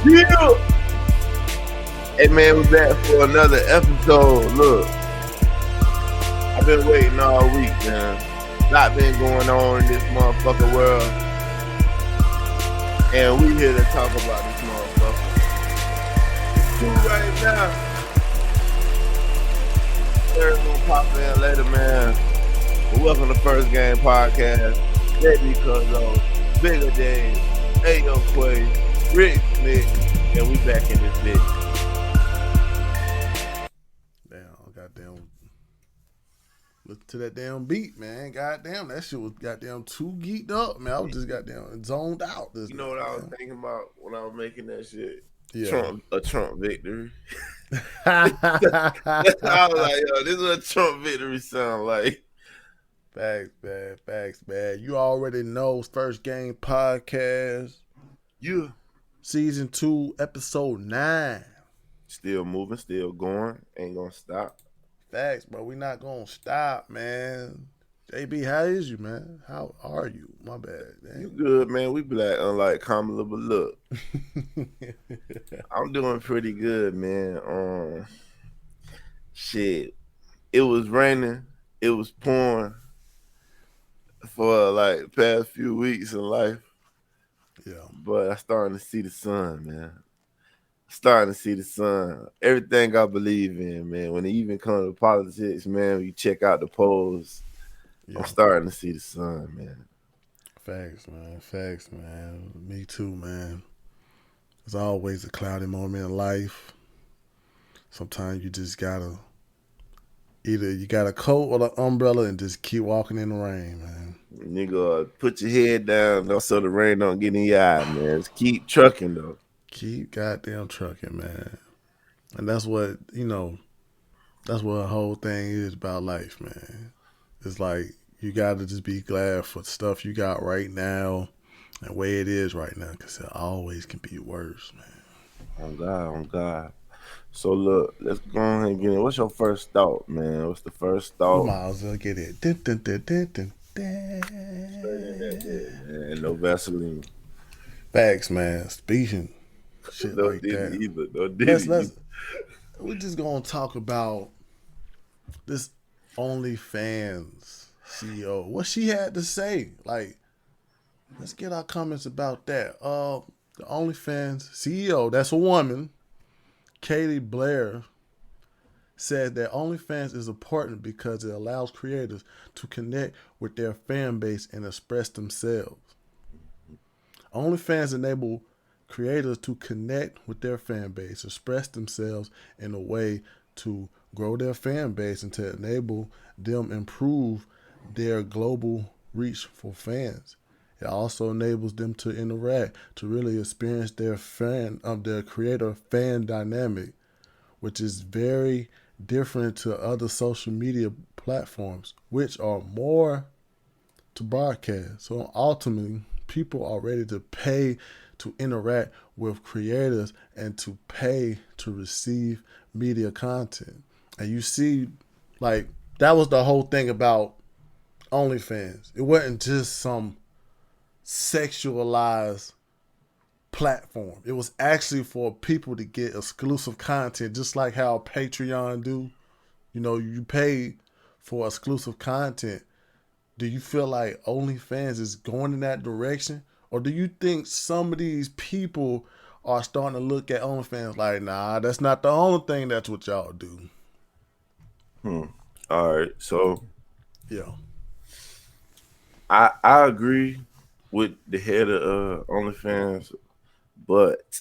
Yeah. Hey man, we're back for another episode. Look, I've been waiting all week, man. A lot been going on in this motherfucking world, and we here to talk about this motherfucker. Who right now? They're gonna pop in later, man. But welcome to First Game Podcast. Baby Cuzzo, Bigger Days, Ayo Quay, Rick Smith, and we back in this bitch. Goddamn. Listen to that damn beat, man. Goddamn, that shit was goddamn too geeked up, man. I was just goddamn zoned out. You know what I was thinking about when I was making that shit? Yeah. A Trump victory. I was like, yo, this is what a Trump victory sound like. Facts, man. You already know First Game Podcast. Yeah. Season 2, Episode 9. Still moving, still going. Ain't gonna stop. Facts, bro. We not gonna stop, man. JB, how is you, man? How are you? My bad. You good, man. We black, unlike Kamala, but look. I'm doing pretty good, man. Shit. It was raining. It was pouring for like past few weeks in life. Yeah. But I'm starting to see the sun, man. Starting to see the sun. Everything I believe in, man. When it even comes to politics, man, when you check out the polls, yeah. I'm starting to see the sun, man. Facts, man. Me too, man. There's always a cloudy moment in life. Sometimes you just gotta either you got a coat or an umbrella and just keep walking in the rain, man. Nigga, put your head down so the rain don't get in your eye, man. Just keep trucking, though. Keep goddamn trucking, man. And that's what, that's what the whole thing is about life, man. It's like you got to just be glad for the stuff you got right now and the way it is right now, because it always can be worse, man. On God. So, look, let's go ahead and get in. What's your first thought, man? What's the first thought? We might as well get it. And no Vaseline. Facts, man. Speaking. Shit no like that. Either. No Diddy we're just gonna talk about this OnlyFans CEO. What she had to say. Like, let's get our comments about that. The OnlyFans CEO, that's a woman, Katie Blair, said that OnlyFans is important because it allows creators to connect with their fan base and express themselves. OnlyFans enable creators to connect with their fan base, express themselves in a way to grow their fan base and to enable them improve their global reach for fans. It also enables them to interact, to really experience their creator fan dynamic, which is very different to other social media platforms, which are more to broadcast. So ultimately, people are ready to pay to interact with creators and to pay to receive media content. And you see, like, that was the whole thing about OnlyFans. It wasn't just some sexualized platform. It was actually for people to get exclusive content, just like how Patreon do. You pay for exclusive content. Do you feel like OnlyFans is going in that direction? Or do you think some of these people are starting to look at OnlyFans like, nah, that's not the only thing, that's what y'all do? All right, so yeah, I agree with the head of OnlyFans, but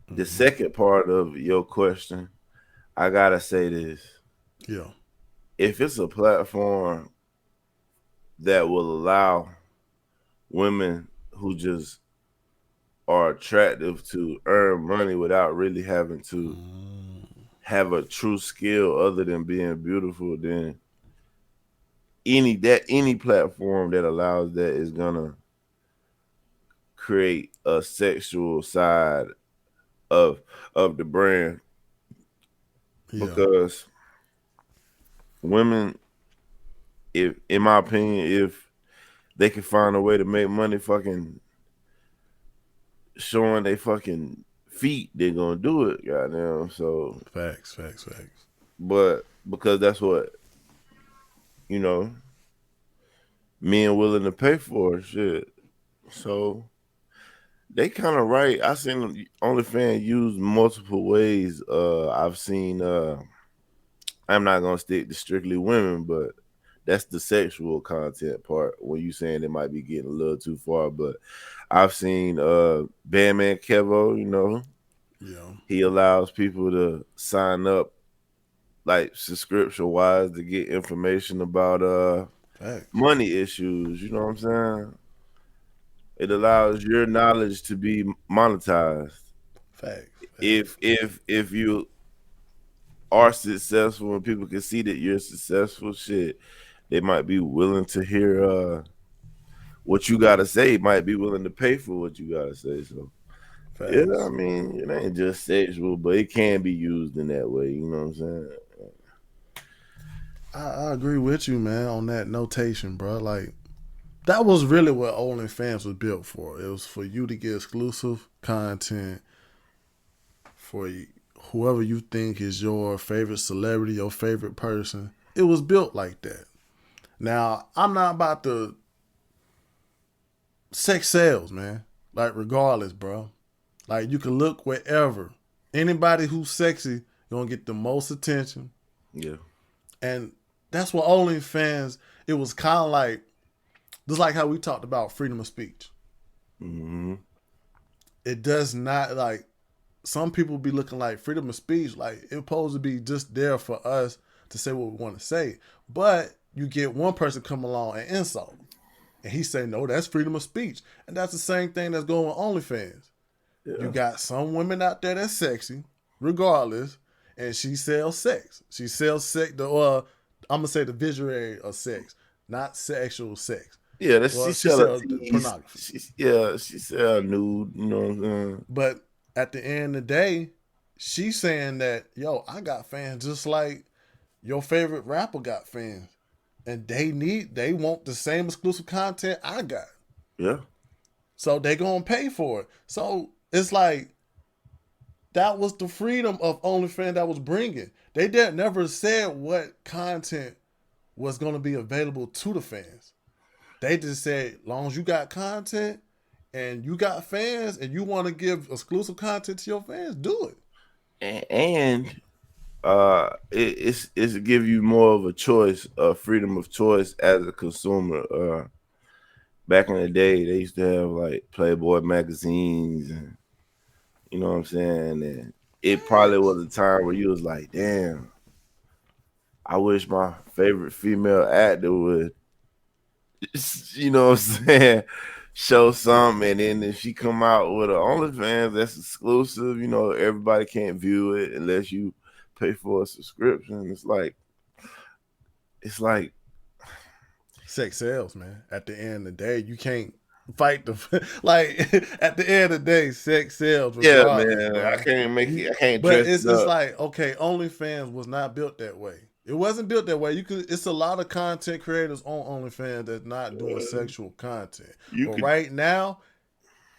the second part of your question, I gotta say this. Yeah. If it's a platform that will allow women who just are attractive to earn money without really having to have a true skill other than being beautiful, then any platform that allows that is gonna create a sexual side of the brand. Yeah. Because women, if in my opinion, if they can find a way to make money fucking showing they fucking feet, they're gonna do it, goddamn. So, Facts. but because that's what you know, men willing to pay for shit. So they kind of right. I seen OnlyFans used multiple ways. I've seen. I'm not gonna stick to strictly women, but that's the sexual content part. When you saying it might be getting a little too far, but I've seen Bandman Kevo. You know, Yeah. he allows people to sign up like subscription wise to get information about Facts. money issues. You know what I'm saying? It allows your knowledge to be monetized. Facts. If you are successful and people can see that you're successful, shit, they might be willing to hear what you gotta say. Might be willing to pay for what you gotta say. So yeah, I Facts. mean, it ain't just sexual, but it can be used in that way. You know what I'm saying? I agree with you, man, on that notation, bro. Like, that was really what OnlyFans was built for. It was for you to get exclusive content for whoever you think is your favorite celebrity, your favorite person. It was built like that. Now, I'm not about to sex sales, man. Like, regardless, bro. Like, you can look wherever. Anybody who's sexy gonna get the most attention. Yeah. And that's what OnlyFans, it was kind of like, just like how we talked about freedom of speech. Mm-hmm. It does not, like, some people be looking like freedom of speech, like, it's supposed to be just there for us to say what we want to say. But you get one person come along and insult. And he say, no, that's freedom of speech. And that's the same thing that's going with OnlyFans. Yeah. You got some women out there that's sexy, regardless, and she sells sex. She sells sex, I'm going to say the visual of sex, not sexual sex. Yeah, Well, she she sell a sells tease. pornography. She sell nude. You know what I'm saying? But at the end of the day, she's saying that, yo, I got fans just like your favorite rapper got fans. And they want the same exclusive content I got. Yeah. So they gonna pay for it. So it's like, that was the freedom of OnlyFans that was bringing. They never said what content was gonna be available to the fans. They just said, long as you got content and you got fans and you want to give exclusive content to your fans, do it. And it's to give you more of a choice, freedom of choice as a consumer. Back in the day, they used to have like Playboy magazines, and you know what I'm saying. And it probably was a time where you was like, "Damn, I wish my favorite female actor would," you know what I'm saying, show something. And then if she come out with an OnlyFans that's exclusive, you know, everybody can't view it unless you pay for a subscription. It's like Sex sells, man. At the end of the day, you can't fight the like. At the end of the day, sex sells yeah, regardless, man. I bro. can't make it. I can't But dress it it's up. like, okay, OnlyFans was not built that way. It wasn't built that way. You could. It's a lot of content creators on OnlyFans that's not doing sexual content. You But could, right now,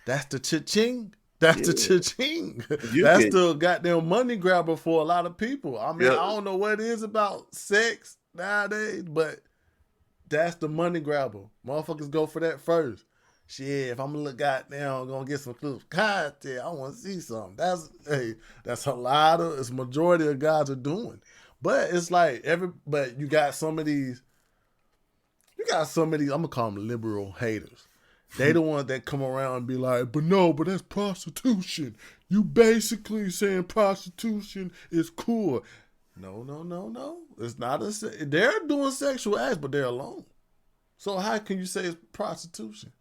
that's the cha-ching. That's the yeah. cha-ching. You That's could, the goddamn money grabber for a lot of people. I mean, yeah, I don't know what it is about sex nowadays, but that's the money grabber. Motherfuckers go for that first. Shit, if I'm gonna look goddamn, I'm gonna get some exclusive content. I want to see something. That's a lot of. It's majority of guys are doing. But it's like but you got some of these. You got some of these. I'm gonna call them liberal haters. They the ones that come around and be like, but no, but that's prostitution. You basically saying prostitution is cool. No. It's not they're doing sexual acts, but they're alone. So how can you say it's prostitution?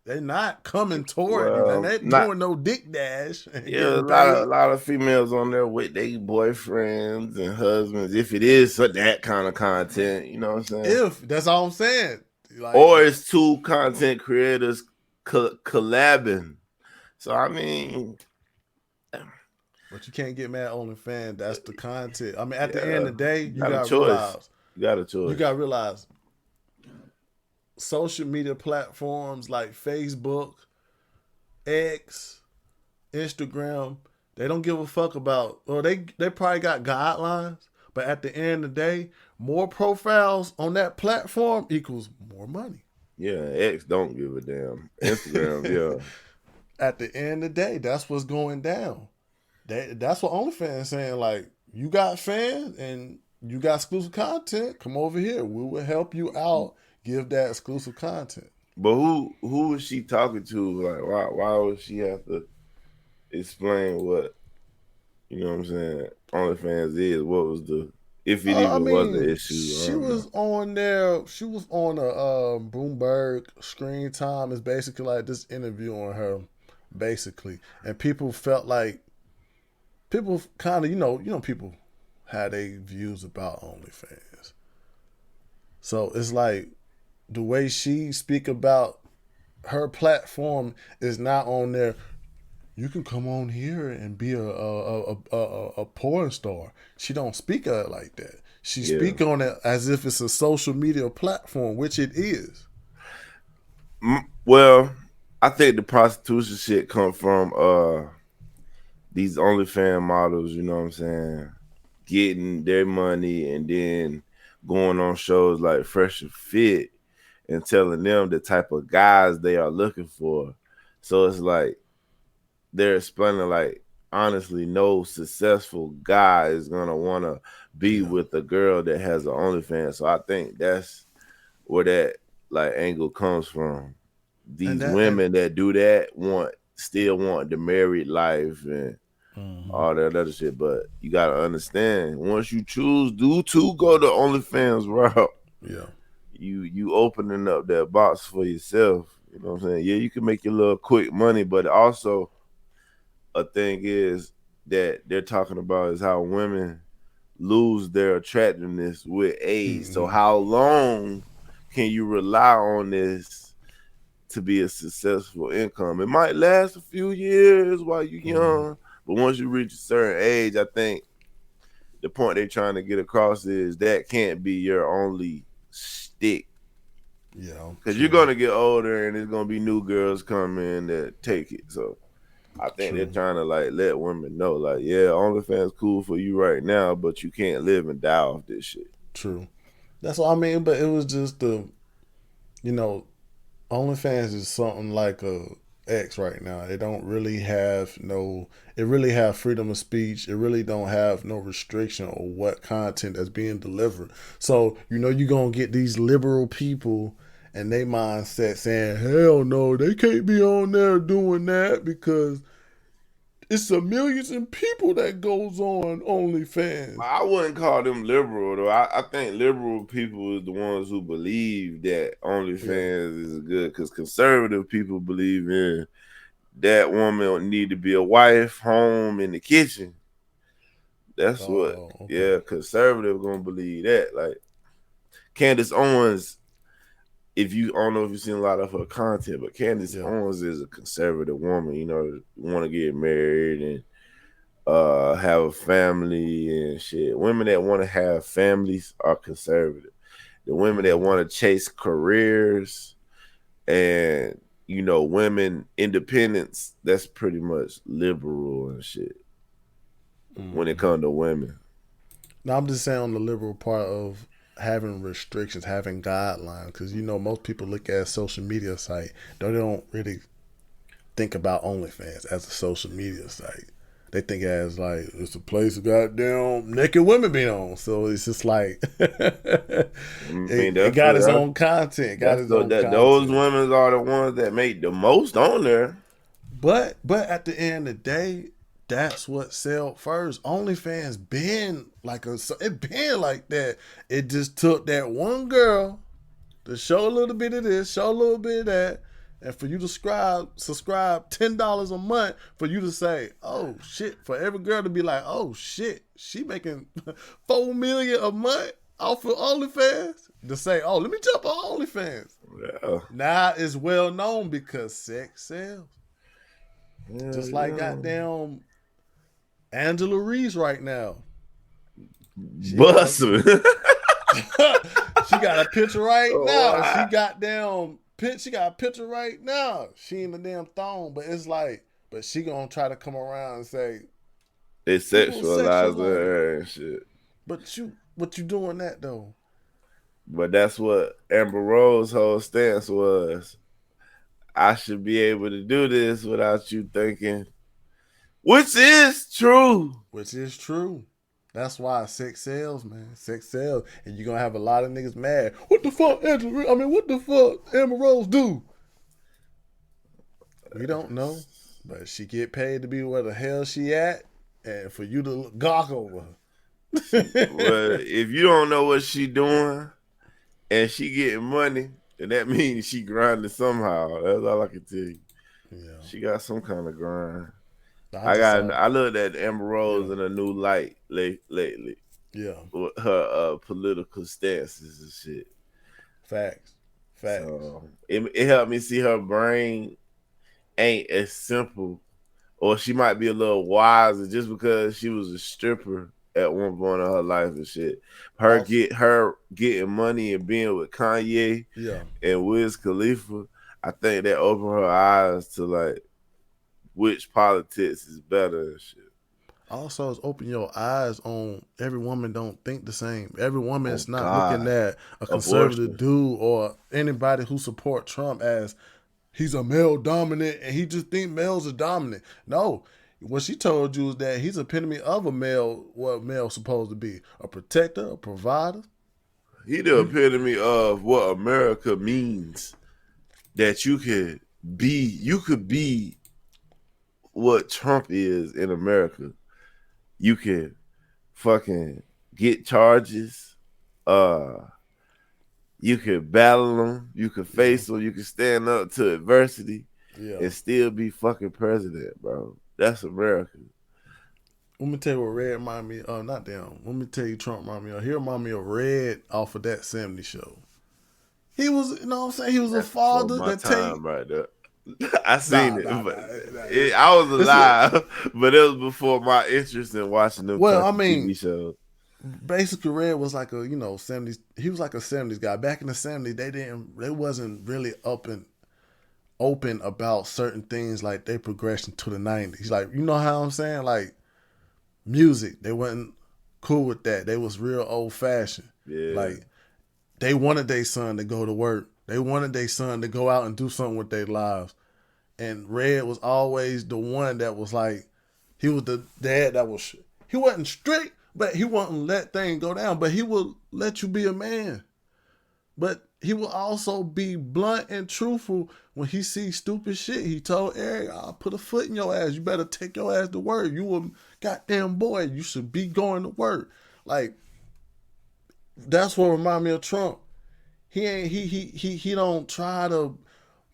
They're not coming toward you, and well, they're not doing no dick dash and yeah. getting paid. A lot of females on there with their boyfriends and husbands. If it is that kind of content, you know what I'm saying. If that's all I'm saying, like, Or it's two content creators collabing. So I mean, but you can't get mad at OnlyFans. That's the content. I mean, at the end yeah, of the day, you got a choice. You got a you choice. got to realize social media platforms like Facebook, X, Instagram, they don't give a fuck about. Well, they probably got guidelines, but at the end of the day, more profiles on that platform equals more money. Yeah, X don't give a damn. Instagram, yeah. At the end of the day, that's what's going down. That's what OnlyFans saying. Like, you got fans and you got exclusive content. Come over here. We will help you out. Give that exclusive content. But who was she talking to? Like, why would she have to explain what, you know what I'm saying, OnlyFans is? What was the, if it I even was an mean, issue? I she don't know. was on there. She was on a Bloomberg Screen Time. Is basically like this interview on her, basically, and people felt like people kind of people had their views about OnlyFans. So it's like the way she speak about her platform is not on there. You can come on here and be a porn star. She don't speak of it like that. She Yeah. speak on it as if it's a social media platform, which it is. Well, I think the prostitution shit come from these OnlyFans models, you know what I'm saying, getting their money and then going on shows like Fresh and Fit and telling them the type of guys they are looking for. So it's like they're explaining, like, honestly, no successful guy is gonna want to be Yeah, with a girl that has an OnlyFans. So I think that's where that like angle comes from. and These that and women that do that still want the married life and mm-hmm. all that other shit. But you gotta understand, once you choose to go the OnlyFans route, Yeah, you opening up that box for yourself. You know what I'm saying? Yeah, you can make your little quick money, but also a thing is that they're talking about is how women lose their attractiveness with age. So mm-hmm. how long can you rely on this to be a successful income? It might last a few years while you're Mm-hmm. young, but once you reach a certain age, I think the point they're trying to get across is that can't be your only stick. Yeah, Because you're true, gonna get older and there's gonna be new girls coming that take it. So I think they're true, trying to like let women know, like, yeah, OnlyFans cool for you right now, but you can't live and die off this shit. true. That's what I mean. But it was just you know, OnlyFans is something like a X right now. It don't really have no. It really have freedom of speech. It really don't have no restriction on what content that's being delivered. So you're gonna get these liberal people and they mindset saying, "Hell no, they can't be on there doing that because it's a millions of people that goes on OnlyFans." I wouldn't call them liberal though. I think liberal people is the ones who believe that Yeah. OnlyFans is good, because conservative people believe in that woman need to be a wife, home, in the kitchen. That's what, Oh, okay. yeah, conservative gonna believe that. Like Candace Owens, if you, I don't know if you've seen a lot of her content, but Candace Yeah. Owens is a conservative woman, you know, want to get married and have a family and shit. Women that want to have families are conservative. The women that Mm-hmm. want to chase careers and, you know, women independence, that's pretty much liberal and shit when it Mm-hmm. comes to women. Now I'm just saying on the liberal part of having restrictions, having guidelines, because most people look at a social media site, they don't really think about OnlyFans as a social media site. They think it as like it's a place of goddamn naked women being on. So it's just like it, I mean, it got its own content. Got that's its the own that those content. women are the ones that make the most on there. But at the end of the day, that's what sell first. OnlyFans been like it been like that. It just took that one girl to show a little bit of this, show a little bit of that, and for you to subscribe $10 a month for you to say, oh shit, for every girl to be like, oh shit, she making 4 million a month off of OnlyFans. To say, oh, let me jump on OnlyFans. Yeah, Now it's well known because sex sells. yeah, Just like yeah. goddamn Angela Reese right now. She got a Busting. she got a picture right now. Wow. She got a picture right now. She in the damn thong, but it's like But she gonna try to come around and say They people sexualize sexualize. her and shit. But you doing that though? But that's what Amber Rose's whole stance was. I should be able to do this without you thinking, which is true. Which is true. That's why sex sells, man. Sex sells, and you're gonna have a lot of niggas mad. What the fuck, Angela? I mean, what the fuck, Amber Rose do? We don't know, but she get paid to be where the hell she at, and for you to gawk over Well, her. if you don't know what she doing and she getting money, then that means she grinding somehow. That's all I can tell you. Yeah, She got some kind of grind. I just saw. I looked at Amber Yeah, Rose in a new light lately yeah, with her political stances and shit. facts, facts. So it helped me see her brain ain't as simple, or she might be a little wiser just because she was a stripper at one point in her life and shit. Also, Her getting money and being with Kanye yeah. and Wiz Khalifa, I think that opened her eyes to like which politics is better and shit. Also, it's open your eyes on every woman don't think the same. Every woman Oh is not looking God, at a conservative abortion. dude or anybody who support Trump as he's a male dominant and he just think males are dominant. No, what she told you is that he's epitome of a male, what male's supposed to be: a protector, a provider. He the You, epitome of what America means. That you could be what Trump is in America. You can fucking get charges. Uh, you can battle them. You can yeah, face them. You can stand up to adversity yeah. and still be fucking president, bro. That's America. Let me tell you what Red remind me of. Not them. Let me tell you Trump remind me of. He remind me of Red off of that 70 show. He was, you know what I'm saying? He was a That's before father my that take. time, right there. I seen Nah, it, nah, but nah. I was It's a, alive, but it was before my interest in watching them well, type I of TV mean, shows. basically Red was like a, 70s. He was like a 70s guy. Back in the 70s, they wasn't really up and open about certain things like they progression to the 90s. Like, you know how I'm saying? Like music, they wasn't cool with that. They was real old fashioned. Yeah, Like they wanted their son to go to work. They wanted their son to go out and do something with their lives. And Red was always the one that was like, he was the dad that was, he wasn't strict, but he wouldn't let things go down. But he would let you be a man. But he will also be blunt and truthful when he sees stupid shit. He told Eric, I'll put a foot in your ass. You better take your ass to work. You a goddamn boy. You should be going to work. Like, that's what remind me of Trump. He don't try to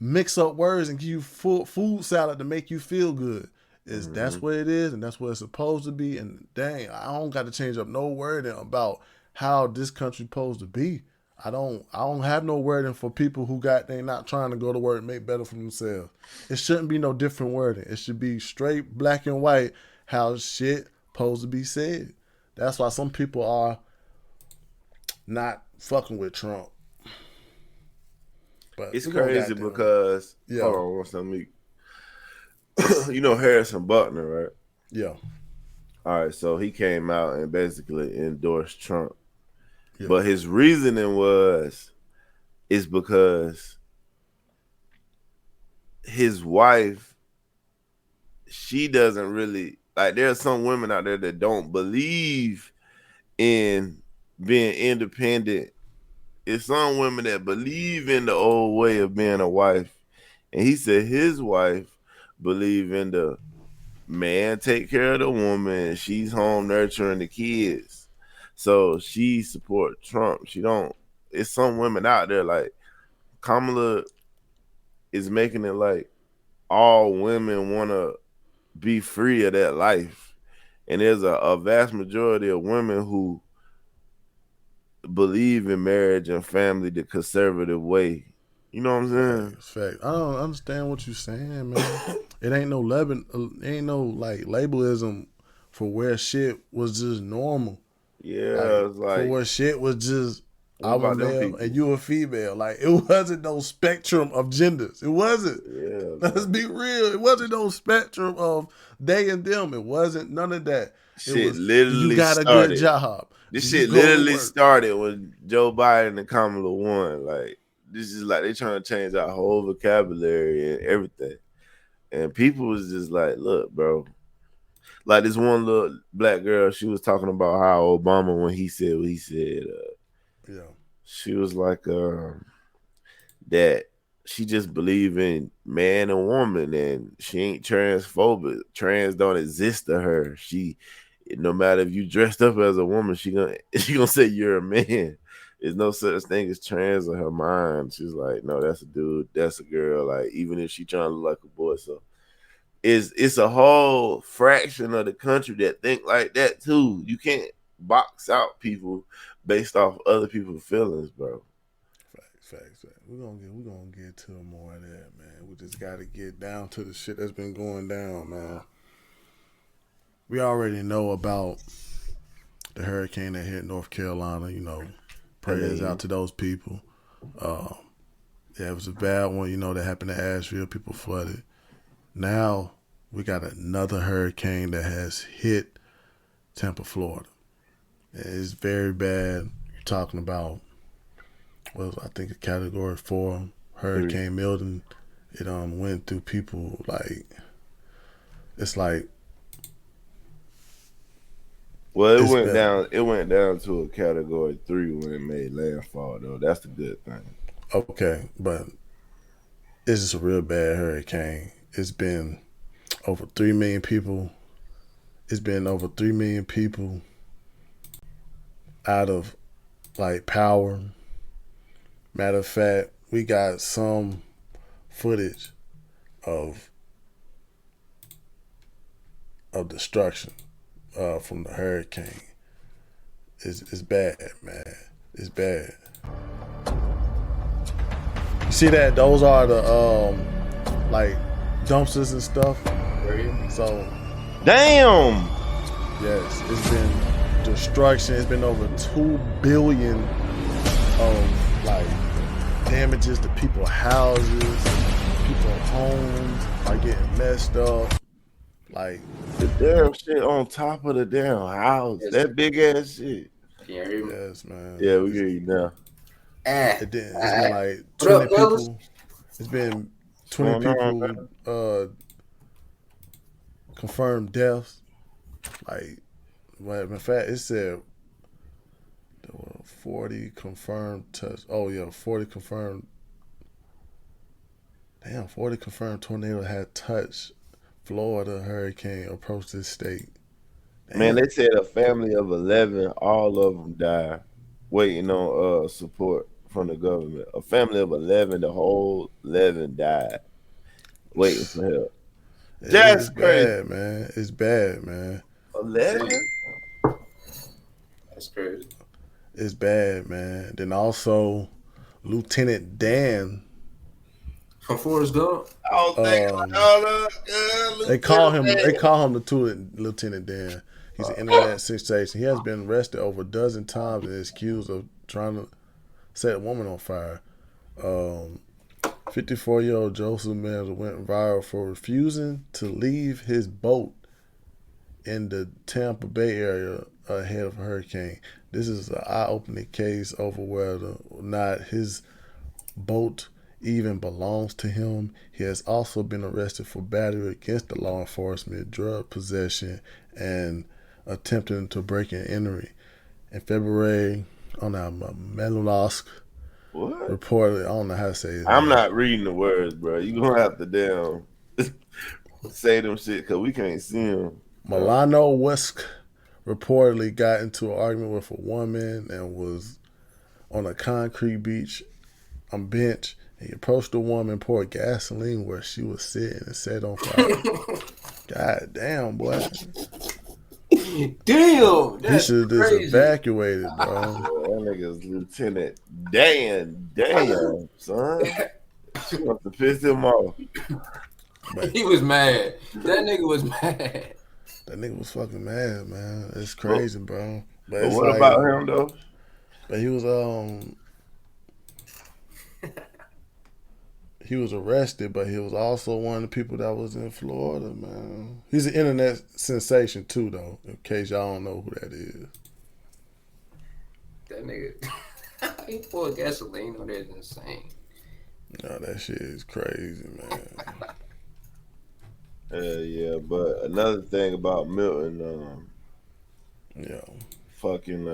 mix up words and give you food salad to make you feel good. Is mm-hmm. that's what it is, and that's what it's supposed to be. And dang, I don't got to change up no wording about how this country supposed to be. I don't have no wording for people who got they not trying to go to work and make better for themselves. It shouldn't be no different wording. It should be straight black and white how shit supposed to be said. That's why some people are not fucking with Trump. But It's we gonna crazy goddamn because hold yeah, on one second. You know Harrison Buckner, right? yeah, All right, so he came out and basically endorsed Trump, yeah, but his reasoning is because his wife, she doesn't really like. There are some women out there that don't believe in being independent. It's some women that believe in the old way of being a wife, and he said his wife believe in the man take care of the woman. She's home nurturing the kids, so she support Trump. She don't. It's some women out there like Kamala is making it like all women want to be free of that life, and there's a vast majority of women who believe in marriage and family the conservative way. You know what I'm facts, facts. I don't understand what you're saying, man. It ain't no ain't no like labelism for where shit was just normal. Yeah, Like it's for like where shit was just What I'm a about them male people? and you a female. Like, it wasn't no spectrum of genders. It wasn't. Yeah, Let's bro. be real. It wasn't no spectrum of they and them. It wasn't none of that. It Shit was, do you literally got a good started. job? This Do you shit go to literally work? started when Joe Biden and Kamala won. Like, this is like they trying to change our whole vocabulary and everything. And people was just like, look, bro. Like this one little black girl, she was talking about how Obama, when he said what he said, Yeah. she was like, that she just believe in man and woman, and she ain't transphobic. Trans don't exist to her. She, no matter if you dressed up as a woman, she gonna say you're a man. There's no such thing as trans in her mind. She's like, no, that's a dude, that's a girl. Like, even if she trying to look like a boy, so it's a whole fraction of the country that think like that too. You can't box out people based off other people's feelings, bro. Facts. We're gonna get to more of that, man. We just gotta get down to the shit that's been going down, man. We already know about the hurricane that hit North Carolina. I Prayers out mean, to those people. Uh, yeah, it was a bad one. That happened to Asheville. People flooded. Now we got another hurricane that has hit Tampa, Florida. It's very bad. You're talking about, well, I think a Category 4 three. Hurricane Milton. It went through people like, it's like, Well, it's bad. It went down to a category 3 when it made landfall, though. That's the good thing. Okay, but it's just a real bad hurricane. It's been over 3 million people. It's been over 3 million people out of like power. Matter of fact, we got some footage of destruction from the hurricane. It's bad, man. It's bad. You see that? Those are the like dumpsters and stuff. So Damn! yes, it's been destruction. It's been over 2 billion of like damages to people's houses, people's homes are getting messed up. Like, The damn shit on top of the damn house. Yes. That big ass shit. Can you hear me? yes, man. Yeah, we hear you now. It's been like What up, 20 fellas? people. It's been What's 20 going on, people man? confirmed deaths. Like, well, in fact, it said there were 40 confirmed touch. Oh yeah, 40 confirmed. Damn, 40 confirmed tornado had touched Florida. Hurricane approached this state. Damn. Man, they said a family of 11, all of them died waiting on support from the government. A family of 11, the whole 11 died waiting for help. That's It's crazy. bad, man. It's bad, man. 11? That's crazy. It's bad, man. Then also, Lieutenant Dan. From Forrest Gump. I was thinking, They call him Lieutenant Dan. He's an internet sensation. He has been arrested over a dozen times and is accused of trying to set a woman on fire. 54-year-old Joseph Mills went viral for refusing to leave his boat in the Tampa Bay area ahead of a hurricane. This is an eye-opening case over whether or not his boat even belongs to him. He has also been arrested for battery against the law enforcement, drug possession, and attempting to break and entry. In February, on Melulosk What? reported, I don't know how to say his I'm name. not reading the words, bro. You gonna have to damn say them shit because we can't see them. Milano Wisk reportedly got into an argument with a woman and was on a concrete bench. He approached the woman, poured gasoline where she was sitting, and set on fire. God damn, boy. Damn, He that's should have just crazy. evacuated, bro. That nigga's Lieutenant Dan. Damn, son. She must have pissed him off. He was mad. That nigga was mad. That nigga was fucking mad, man. It's crazy, bro. But But it's what like, about him, though? But he was arrested, but he was also one of the people that was in Florida, man. He's an internet sensation too, though. In case y'all don't know who that is. That nigga, he poured gasoline on that is insane. No, that shit is crazy, man. Yeah, but another thing about Milton, Yeah. fucking,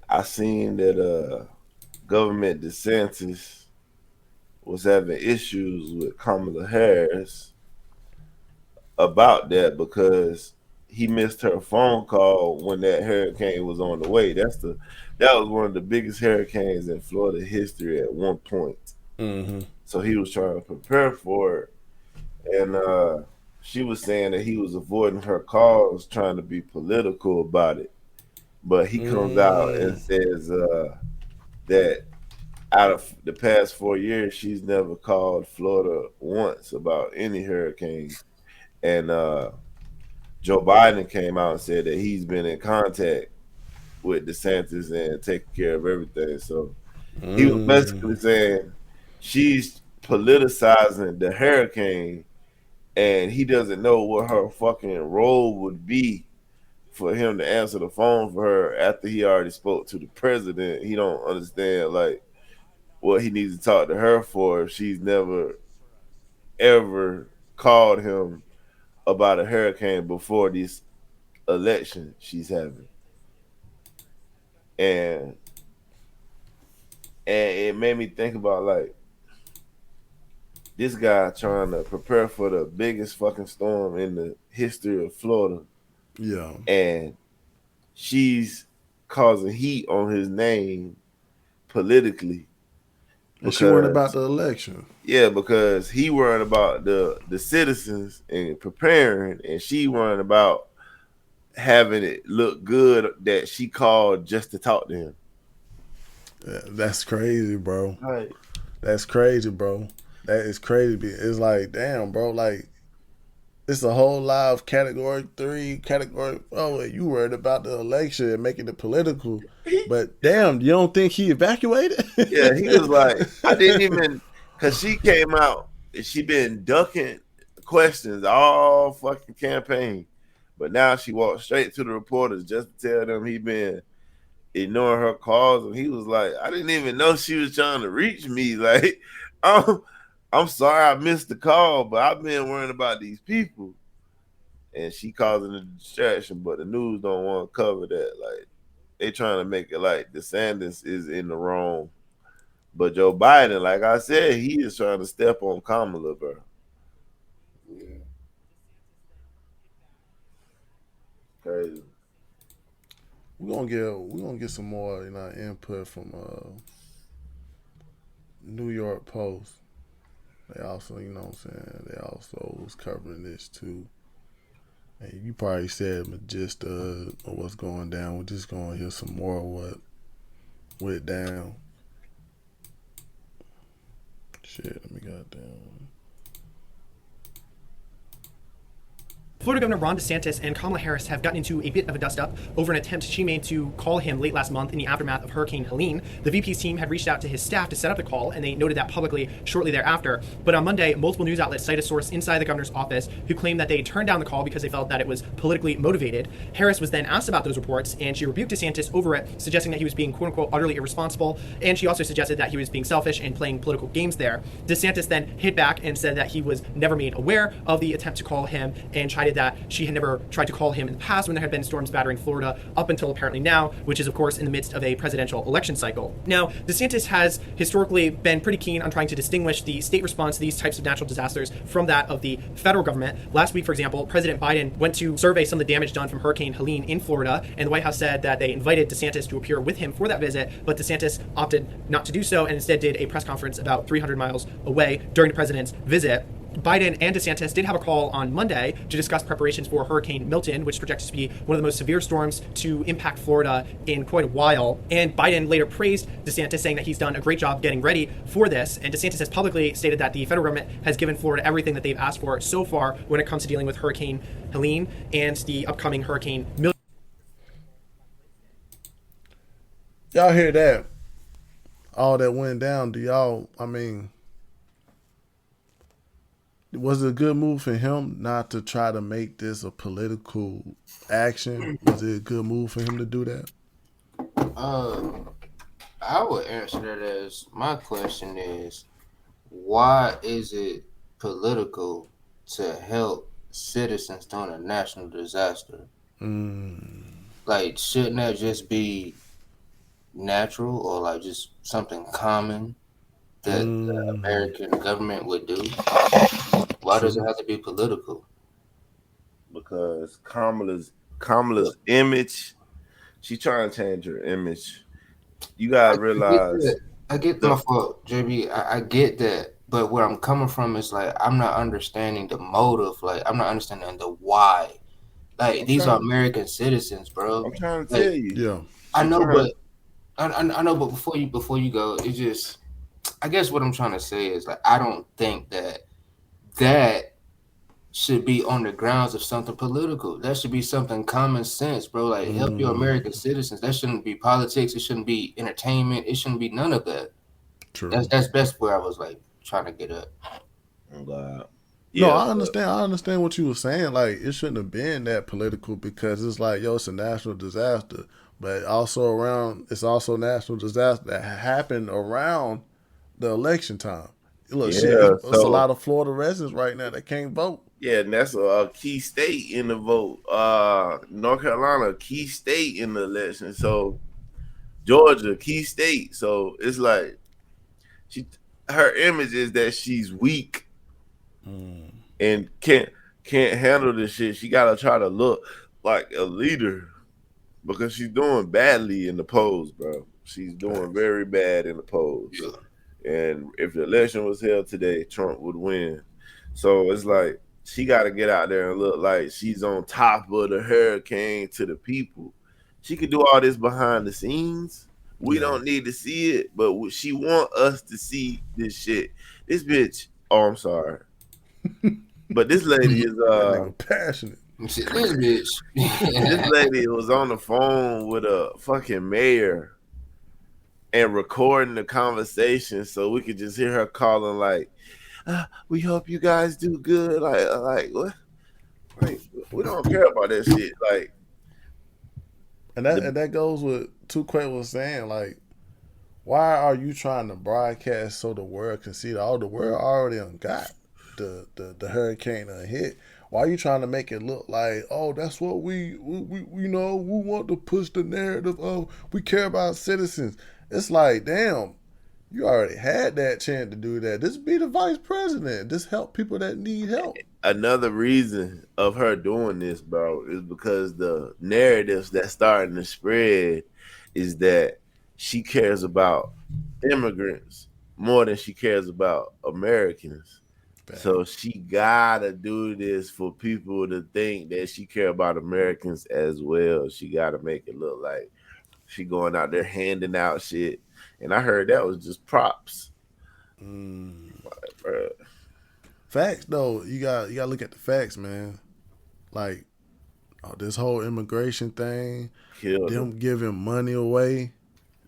I seen that government DeSantis was having issues with Kamala Harris about that because he missed her phone call when that hurricane was on the way. That was one of the biggest hurricanes in Florida history at one point. Mm-hmm. So he was trying to prepare for it, and she was saying that he was avoiding her calls, trying to be political about it. But he comes out and says that out of the past 4 years, she's never called Florida once about any hurricane. And Joe Biden came out and said that he's been in contact with DeSantis and taking care of everything. So he was basically saying she's politicizing the hurricane, and he doesn't know what her fucking role would be for him to answer the phone for her after he already spoke to the president. He don't understand like what he needs to talk to her for if she's never ever called him about a hurricane before this election she's having. And it made me think about like this guy trying to prepare for the biggest fucking storm in the history of Florida. Yeah. And she's causing heat on his name politically. And she worried about the election. Yeah, because he worried about the citizens and preparing, and she worried about having it look good that she called just to talk to him. Yeah, that's crazy, bro. Right. That's crazy, bro. That is crazy. It's like, damn, bro. Like, it's a whole lot of category 3, category. Oh, you worried about the election and making it political, but damn, you don't think he evacuated? Yeah, he was like, I didn't even, because she came out and she been ducking questions all fucking campaign, but now she walked straight to the reporters just to tell them he been ignoring her calls, and he was like, I didn't even know she was trying to reach me. Like, I'm sorry I missed the call, but I've been worrying about these people. And she causing a distraction, but the news don't want to cover that. Like, they trying to make it like DeSantis is in the wrong. But Joe Biden, like I said, he is trying to step on Kamala, bro. Yeah. Crazy. We're gonna get some more, input from New York Post. They also, you know what I'm saying, they also was covering this too. And you probably said the gist of what's going down. We're just gonna hear some more of what went down. Shit, let me goddamn. Florida Governor Ron DeSantis and Kamala Harris have gotten into a bit of a dust-up over an attempt she made to call him late last month in the aftermath of Hurricane Helene. The VP's team had reached out to his staff to set up the call, and they noted that publicly shortly thereafter. But on Monday, multiple news outlets cite a source inside the governor's office who claimed that they turned down the call because they felt that it was politically motivated. Harris was then asked about those reports, and she rebuked DeSantis over it, suggesting that he was being quote-unquote utterly irresponsible, and she also suggested that he was being selfish and playing political games there. DeSantis then hit back and said that he was never made aware of the attempt to call him, and chided that she had never tried to call him in the past when there had been storms battering Florida up until apparently now, which is of course in the midst of a presidential election cycle. Now, DeSantis has historically been pretty keen on trying to distinguish the state response to these types of natural disasters from that of the federal government. Last week, for example, President Biden went to survey some of the damage done from Hurricane Helene in Florida, and the White House said that they invited DeSantis to appear with him for that visit, but DeSantis opted not to do so and instead did a press conference about 300 miles away during the president's visit. Biden and DeSantis did have a call on Monday to discuss preparations for Hurricane Milton, which is projected to be one of the most severe storms to impact Florida in quite a while. And Biden later praised DeSantis, saying that he's done a great job getting ready for this. And DeSantis has publicly stated that the federal government has given Florida everything that they've asked for so far when it comes to dealing with Hurricane Helene and the upcoming Hurricane Milton. Y'all hear that? All that went down. Do y'all? I mean, was it a good move for him not to try to make this a political action? Was it a good move for him to do that? Uh, I would answer that as my question is, why is it political to help citizens during a national disaster? Like, shouldn't that just be natural or like just something common that the American government would do? Why does it True. have to be political? Because Kamala's image, she trying to change her image. You I gotta get realize that. I get the my fault, JB. I get that. But where I'm coming from is like I'm not understanding the motive. Like I'm not understanding the why. Like these are American citizens, bro. I'm trying to tell Like you. Yeah. I She know, trying but I know, but before you go, it's just I guess what I'm trying to say is like I don't think that should be on the grounds of something political. That should be something common sense, bro. Like help your American citizens. That shouldn't be politics. It shouldn't be entertainment. It shouldn't be none of that. True. That's where I was like trying to get at. oh God. No, Yeah, I but understand. I understand what you were saying. Like, it shouldn't have been that political because it's like, yo, it's a national disaster. But also around, it's also a national disaster that happened around the election time. Look, shit, yeah, it's a so lot of Florida residents right now that can't vote. yeah, and that's a key state in the vote. North Carolina, a key state in the election. So Georgia, key state. So it's like she her image is that she's weak and can't handle this shit. She gotta try to look like a leader because she's doing badly in the polls, bro. She's doing Facts. very bad in the polls. Yeah. And if the election was held today, Trump would win. So it's like she got to get out there and look like she's on top of the hurricane to the people. She could do all this behind the scenes. We Yeah. don't need to see it, but she want us to see this shit. This bitch. Oh, I'm sorry, but this lady is That nigga passionate. Shit, this bitch. this lady was on the phone with a fucking mayor and recording the conversation so we could just hear her calling like, we hope you guys do good. Like what? Like we don't care about that shit. Like And that goes with Tuquet was saying, like, why are you trying to broadcast so the world can see that all the world already got the hurricane hit? Why are you trying to make it look like, oh, that's what we want to push the narrative of we care about citizens? It's like, damn, you already had that chance to do that. Just be the vice president. Just help people that need help. another reason of her doing this, bro, is because the narratives that's starting to spread is that she cares about immigrants more than she cares about Americans. So she gotta do this for people to think that she care about Americans as well. She gotta make it look like she going out there handing out shit. And I heard that was just props. Like, bruh. Facts though, you got to look at the facts, man. Like, this whole immigration thing, Killed them them. giving money away.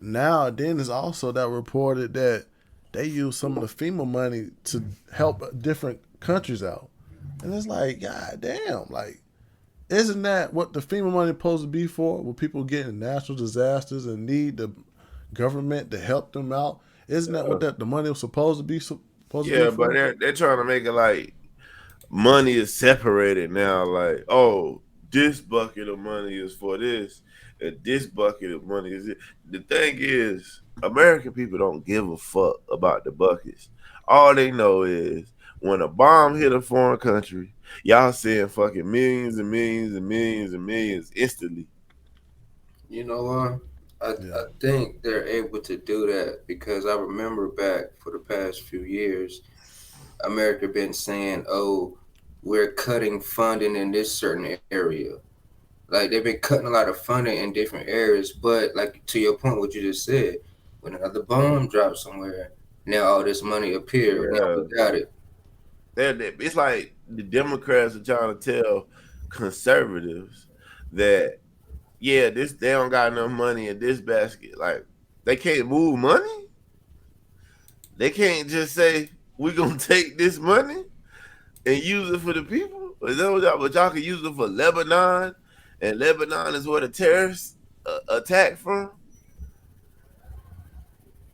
Now, then there's also that reported that they use some of the FEMA money to help different countries out. And it's like, God damn, like, isn't that what the FEMA money supposed to be for? When people get in natural disasters and need the government to help them out, isn't that what the money was supposed to be Yeah, but for? they're trying to make it like money is separated now. Like, oh, this bucket of money is for this, and this bucket of money is it. The thing is, American people don't give a fuck about the buckets. All they know is when a bomb hit a foreign country, y'all seeing fucking millions and millions and millions and millions instantly. You know what? Yeah. I think they're able to do that because I remember back for the past few years, America been saying, "Oh, we're cutting funding in this certain area." Like they've been cutting a lot of funding in different areas, but like to your point, what you just said, when another bomb drops somewhere, now all this money appeared. Now we Yeah, got it. it's like the Democrats are trying to tell conservatives that yeah, this they don't got enough money in this basket. Like They can't move money. They can't just say we're gonna take this money and use it for the people. Is that what y'all can use it for Lebanon? And Lebanon is where the terrorists attack from.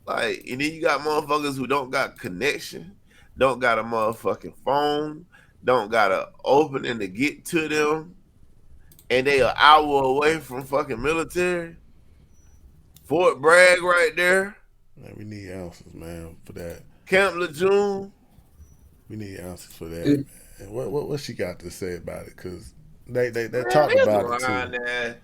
Like, and then you got motherfuckers who don't got connection, don't got a motherfucking phone, don't got an opening to get to them, and they an hour away from fucking military. Fort Bragg right there. Man, we need answers, man, for that. Camp Lejeune. We need answers for that. It- And what she got to say about it? Because they Man, talked there's about a it line too. there.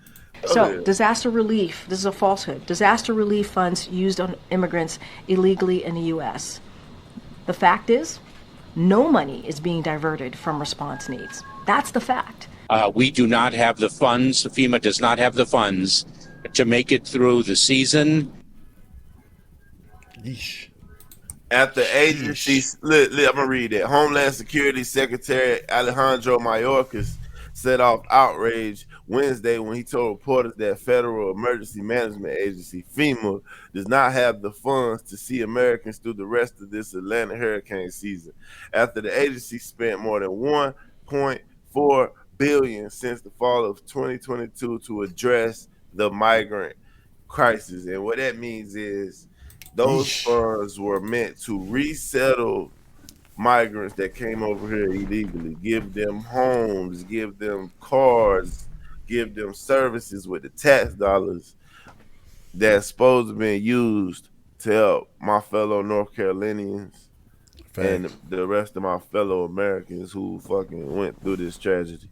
So, disaster relief, this is a falsehood. Disaster relief funds used on immigrants illegally in the U.S. The fact is, no money is being diverted from response needs. That's the fact. We do not have the funds. FEMA does not have the funds to make it through the season. Yeesh. After agencies, look, I'm gonna read it. Homeland Security Secretary Alejandro Mayorkas set off outrage Wednesday when he told reporters that Federal Emergency Management Agency FEMA does not have the funds to see Americans through the rest of this Atlantic hurricane season. After the agency spent more than $1.4 billion since the fall of 2022 to address the migrant crisis, and what that means is those funds were meant to resettle migrants that came over here illegally, give them homes, give them cars, give them services with the tax dollars that's supposed to be used to help my fellow North Carolinians and the rest of my fellow Americans who fucking went through this tragedy.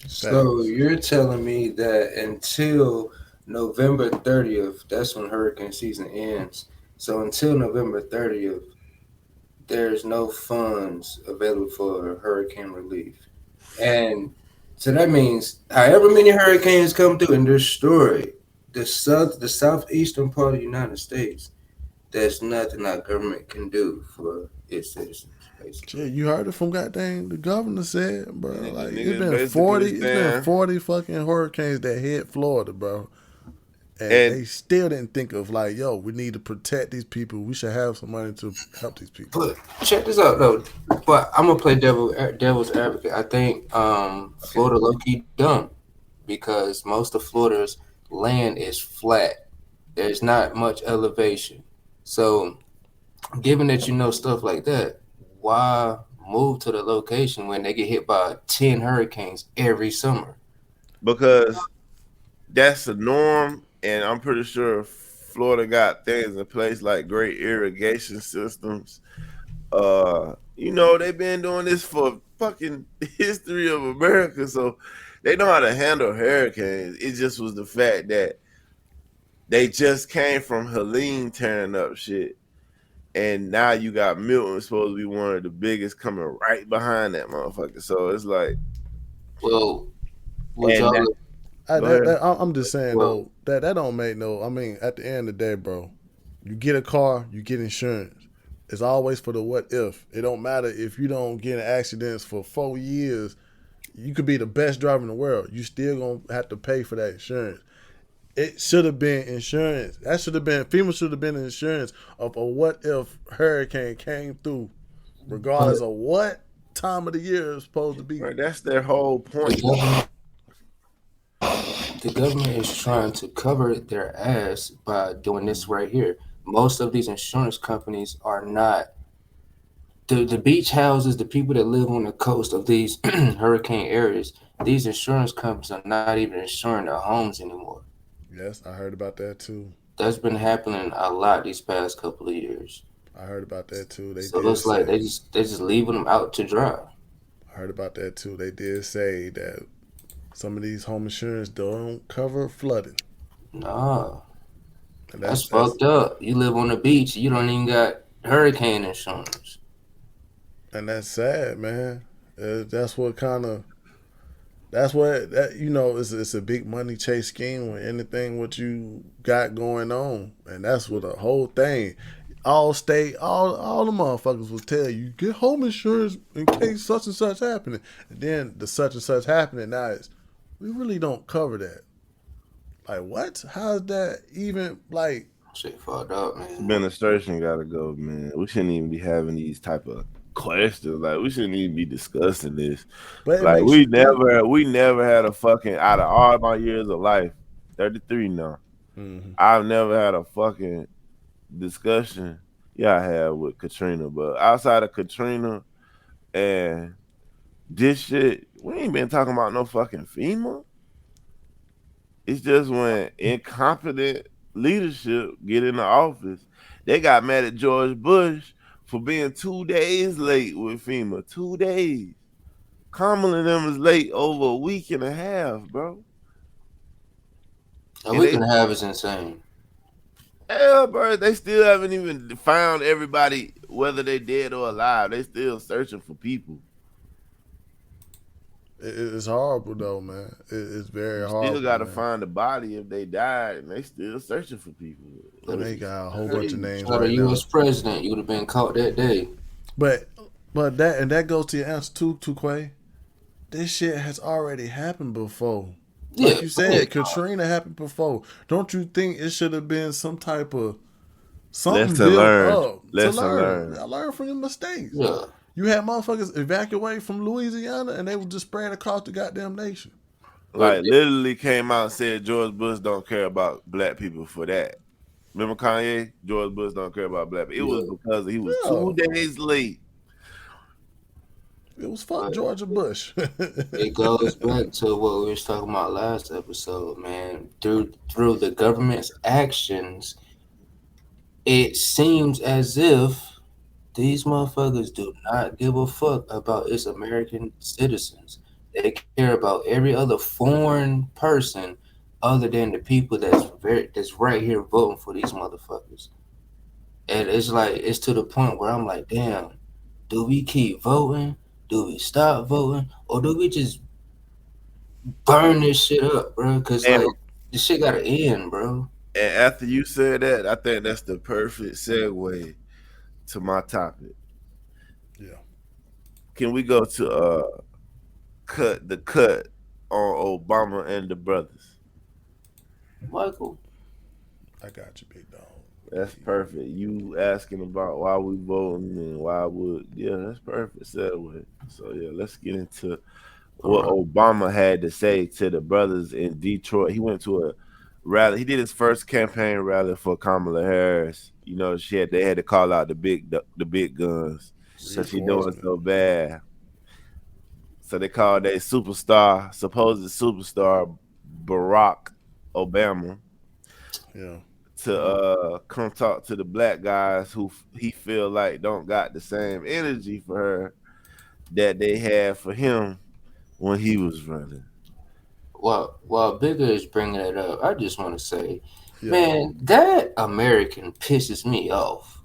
So you're telling me that until November 30th, that's when hurricane season ends. So until November 30th, there's no funds available for hurricane relief. And so that means however many hurricanes come through and destroy the southeastern part of the United States, there's nothing our government can do for its citizens, basically. Shit, you heard it from goddamn the governor said, bro. Yeah, Like niggas it's been 40 fucking hurricanes that hit Florida, bro. And they still didn't think of like, yo, we need to protect these people. We should have some money to help these people. But check this out though. But I'm gonna play devil's advocate. I think Florida low key dumb because most of Florida's land is flat. There's not much elevation. So, given that you know stuff like that, why move to the location when they get hit by 10 hurricanes every summer? Because that's the norm, and I'm pretty sure Florida got things in place like great irrigation systems. You know, they've been doing this for fucking history of America, so they know how to handle hurricanes. It just was the fact that they just came from Helene tearing up shit, and now you got Milton supposed to be one of the biggest coming right behind that motherfucker. So it's like, well, I'm just saying though that don't make no. I mean, at the end of the day, bro, you get a car, you get insurance. It's always for the what if. It don't matter if you don't get in accidents for 4 years. You could be the best driver in the world. You still gonna have to pay for that insurance. It should have been insurance. That should have been FEMA should have been insurance of a what if hurricane came through, regardless of what time of the year it's supposed to be. right, that's their whole point. The government is trying to cover their ass by doing this right here. Most of these insurance companies are not the beach houses, the people that live on the coast of these hurricane areas. These insurance companies are not even insuring their homes anymore. Yes, I heard about that too. That's been happening a lot these past couple of years. I heard about that too. They So it did looks like say, they're just leaving them out to dry. I heard about that too. They did say that some of these home insurance don't cover flooding. Nah, And that's fucked up. You live on the beach, you don't even got hurricane insurance. And that's sad, man. That's what you know, it's a big money chase scheme with anything what you got going on. And that's what the whole thing. All the motherfuckers will tell you, get home insurance in case such and such happening. And then the such and such happening now is, we really don't cover that. Like, what? How is that even, like, Shit fucked up, man. Administration gotta go, man. We shouldn't even be having these type of questions. Like we shouldn't even be discussing this. But it Like makes you think. we never had a fucking out of all my years of life, 33 now. Mm-hmm. I've never had a fucking discussion. Yeah, I have with Katrina, but outside of Katrina and this shit, we ain't been talking about no fucking FEMA. It's just when incompetent leadership get in the office, they got mad at George Bush for being 2 days late with FEMA. 2 days. Kamala and them is late over a week and a half, bro. A And week they and a half is insane. hell, bro, they still haven't even found everybody, whether they dead or alive. They still searching for people. It's horrible though, man. It's very You horrible. still got to man. find the body if they died, and they still searching for people. And they got a whole bunch of names Shot a right now. U.S. president, you would have been caught that day. But that goes to your answer too, Quay. This shit has already happened before. Like Yeah, you said, Katrina happened before. Don't you think it should have been some type of something Lesson built learned. up to Lesson learn? learned. Learn from your mistakes. yeah. You had motherfuckers evacuate from Louisiana and they were just spread across the goddamn nation. Like literally came out and said George Bush don't care about black people for that. Remember Kanye? George Bush don't care about black people. It was because he was 2 days late. It was fuck Georgia Bush. It goes back to what we was talking about last episode, man. Through the government's actions, it seems as if these motherfuckers do not give a fuck about its American citizens. They care about every other foreign person other than the people that's right here voting for these motherfuckers. And it's like it's to the point where I'm like, damn, do we keep voting? Do we stop voting? Or do we just burn this shit up, bro? Because like this shit gotta end, bro. And after you said that, I think that's the perfect segue to my topic. Yeah. Can we go to cut on Obama and the brothers? Michael. I got you, big dog. That's perfect. You asking about why we voting and why that's perfect segue. So yeah, let's get into what Obama had to say to the brothers in Detroit. He went to a rally. He did his first campaign rally for Kamala Harris. You know, they had to call out the big guns because she doing so bad. So they called a supposed superstar, Barack Obama. Yeah. To come talk to the black guys who he feel like don't got the same energy for her that they had for him when he was running. While Bigger is bringing it up, I just want to say, man, that American pisses me off.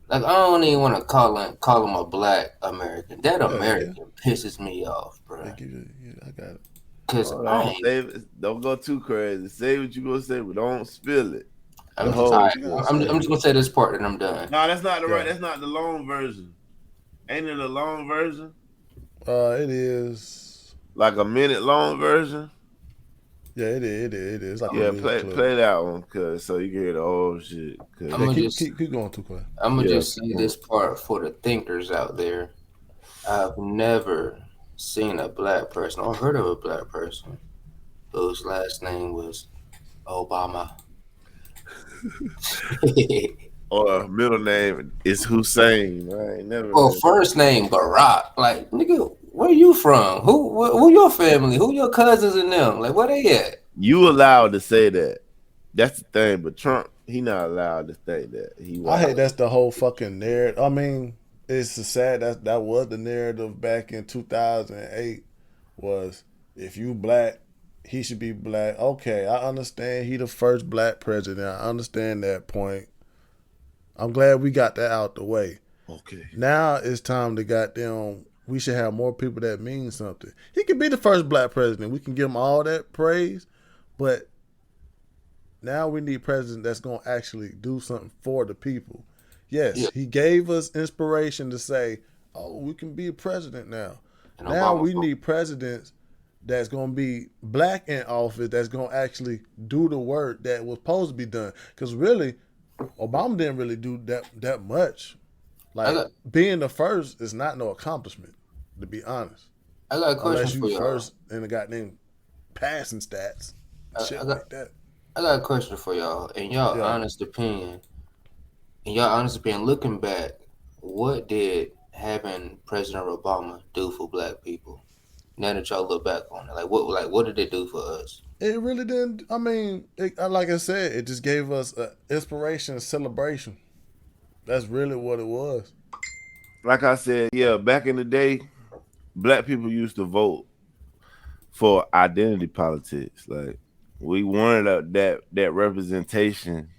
Like I don't even want to call him a black American. That American pisses me off, bro. I got it. Cause don't go too crazy. Say what you gonna say, but don't spill it. I'm just gonna say this part and I'm done. No, that's not the right. That's not the long version. Ain't it a long version? It is like a minute long version. Yeah, it is. Like play that one, cause so you can hear the whole shit. Keep going too quick. I'm gonna just say this part for the thinkers out there. I've never seen a black person or heard of a black person whose last name was Obama. Or middle name is Hussein, right? Never. Well, first name Barack. Like, nigga, where you from? Who your family? Who your cousins and them? Like, where they at? You allowed to say that. That's the thing. But Trump, he not allowed to say that. I hate that's the whole fucking narrative. I mean, it's sad that was the narrative back in 2008. Was if you black, he should be black. Okay, I understand he the first black president. I understand that point. I'm glad we got that out the way. Okay. Now it's time to goddamn. We should have more people that mean something. He could be the first black president. We can give him all that praise, but now we need a president that's gonna actually do something for the people. Yes, he gave us inspiration to say, "Oh, we can be a president now." And now we need presidents that's gonna be black in office. That's gonna actually do the work that was supposed to be done. Because really, Obama didn't really do that much. I Like got being the first is not no accomplishment, to be honest. I got a question Unless for you y'all. first in the goddamn passing stats, I shit got like that. I got a question for y'all. Yeah. In y'all honest opinion, looking back, what did having President Obama do for black people? Now that y'all look back on it, what did it do for us? It really didn't. I mean, like I said, it just gave us inspiration and celebration. That's really what it was. Like I said, yeah, back in the day, black people used to vote for identity politics. Like we wanted that representation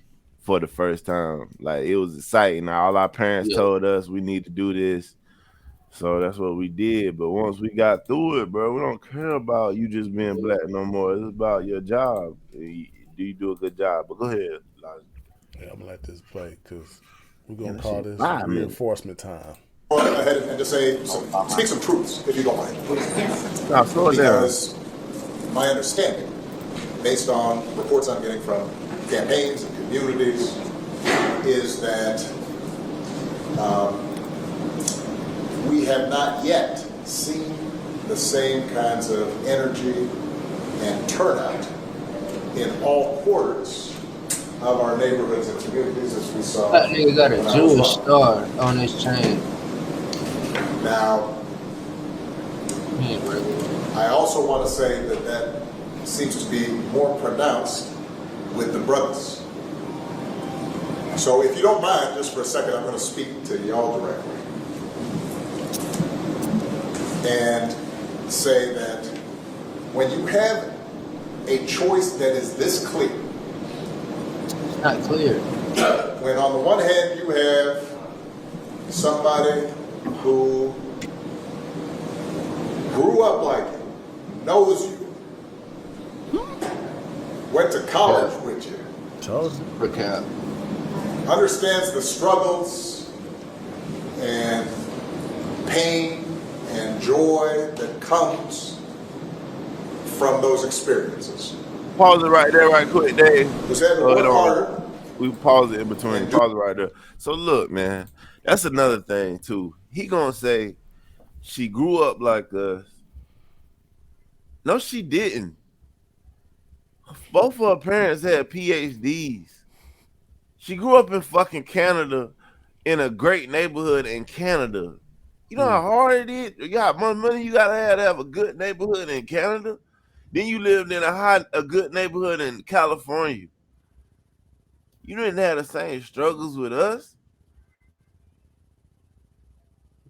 for the first time. Like it was exciting. All our parents Yeah, told us we need to do this. So that's what we did. But once we got through it, bro, we don't care about you just being black no more. It's about your job. Do you do a good job? But go ahead, Elijah. Yeah, I'm gonna let this play because we're Man, gonna that call shit this 5 minutes. reinforcement time. Go ahead and just speak some truths, if you don't mind. Now slow it down. Because my understanding, based on reports I'm getting from campaigns and communities, is that we have not yet seen the same kinds of energy and turnout in all quarters of our neighborhoods and communities as we saw. that nigga got a when I was Jewish young. star on his chain. Now, He ain't regular. I also want to say that that seems to be more pronounced with the brothers. So if you don't mind, just for a second, I'm going to speak to y'all directly and say that when you have a choice that is this clear, It's not clear. when on the one hand you have somebody who grew up like you, knows you, went to college with you, Chosen. Recap. understands the struggles and pain and joy that comes from those experiences. Pause it right there, right quick, Dave. Who's had to So it work don't. harder. We pause it in between. And do- Pause it right there. So look, man, that's another thing too. He gonna say she grew up like us. No, she didn't. Both of her parents had PhDs. She grew up in fucking Canada, in a great neighborhood in Canada. You know how hard it is? You got how much money you gotta have a good neighborhood in Canada. Then you lived in a good neighborhood in California. You didn't have the same struggles with us.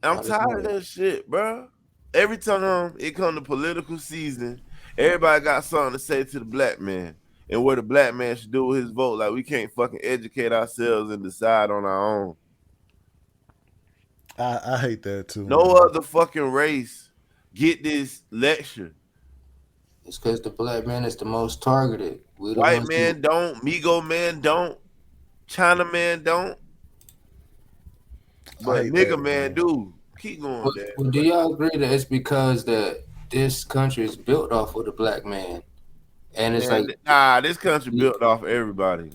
I'm tired of that shit, bro. Every time it come to political season, everybody got something to say to the black man and what the black man should do with his vote. Like we can't fucking educate ourselves and decide on our own. I hate that too, No man. other fucking race get this lecture. It's because the black man is the most targeted. We the White ones who man don't, Migo man don't, China man don't, I but hate nigga that, man do. Keep going, Dad. Well, do y'all agree that it's because that this country is built off of the black man, and it's Man, like, this country built off everybody.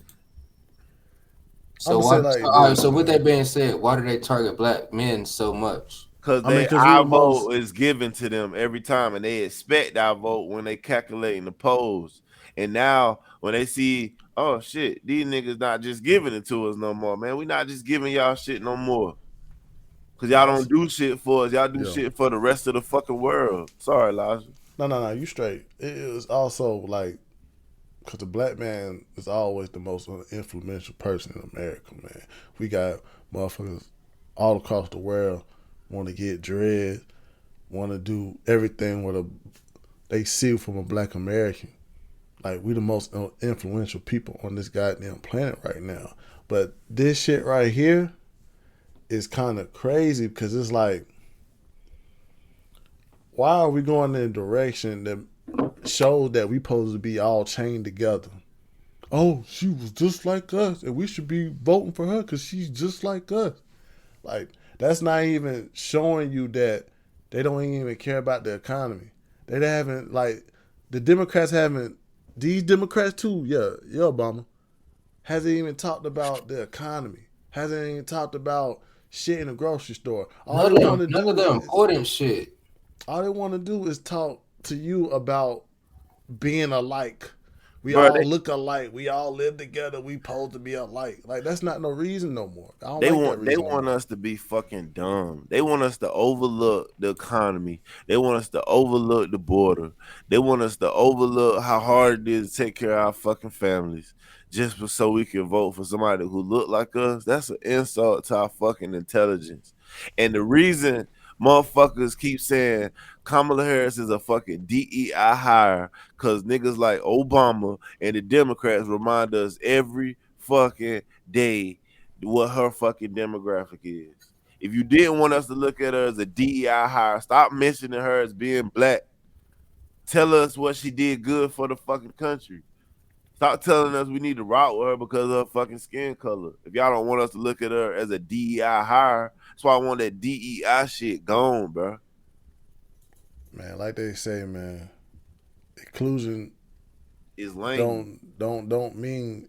so I'ma why? say like All right. this, So with man. that being said, why do they target black men so much? Cause I mean, they because we our the most. vote is given to them every time, and they expect our vote when they calculating the polls. And now when they see, oh shit, these niggas not just giving it to us no more, man. We not just giving y'all shit no more. Cause y'all don't do shit for us. Y'all do Yeah. shit for the rest of the fucking world. Sorry, Elijah. No. You straight. It is also like because the black man is always the most influential person in America, man. We got motherfuckers all across the world want to get dread, want to do everything they see from a black American. Like we the most influential people on this goddamn planet right now. But this shit right here is kind of crazy because it's like, why are we going in a direction that shows that we supposed to be all chained together? Oh, she was just like us, and we should be voting for her because she's just like us. Like that's not even showing you that they don't even care about the economy. They haven't like the Democrats haven't. These Democrats too, yeah, Obama. Hasn't even talked about the economy. Hasn't even talked about shit in the grocery store. All they want to None of the important shit. All they want to do is talk to you about being alike. We Bro, all look alike. We all live together. We supposed to be alike. Like that's not no reason no more. I don't like that reason. They want us to be fucking dumb. They want us to overlook the economy. They want us to overlook the border. They want us to overlook how hard it is to take care of our fucking families just so we can vote for somebody who look like us. That's an insult to our fucking intelligence. And the reason motherfuckers keep saying Kamala Harris is a fucking DEI hire because niggas like Obama and the Democrats remind us every fucking day what her fucking demographic is. If you didn't want us to look at her as a DEI hire, stop mentioning her as being black. Tell us what she did good for the fucking country. Stop telling us we need to rock with her because of her fucking skin color. If y'all don't want us to look at her as a DEI hire, that's why I want that DEI shit gone, bro. Man, like they say, man, inclusion is lame. Don't mean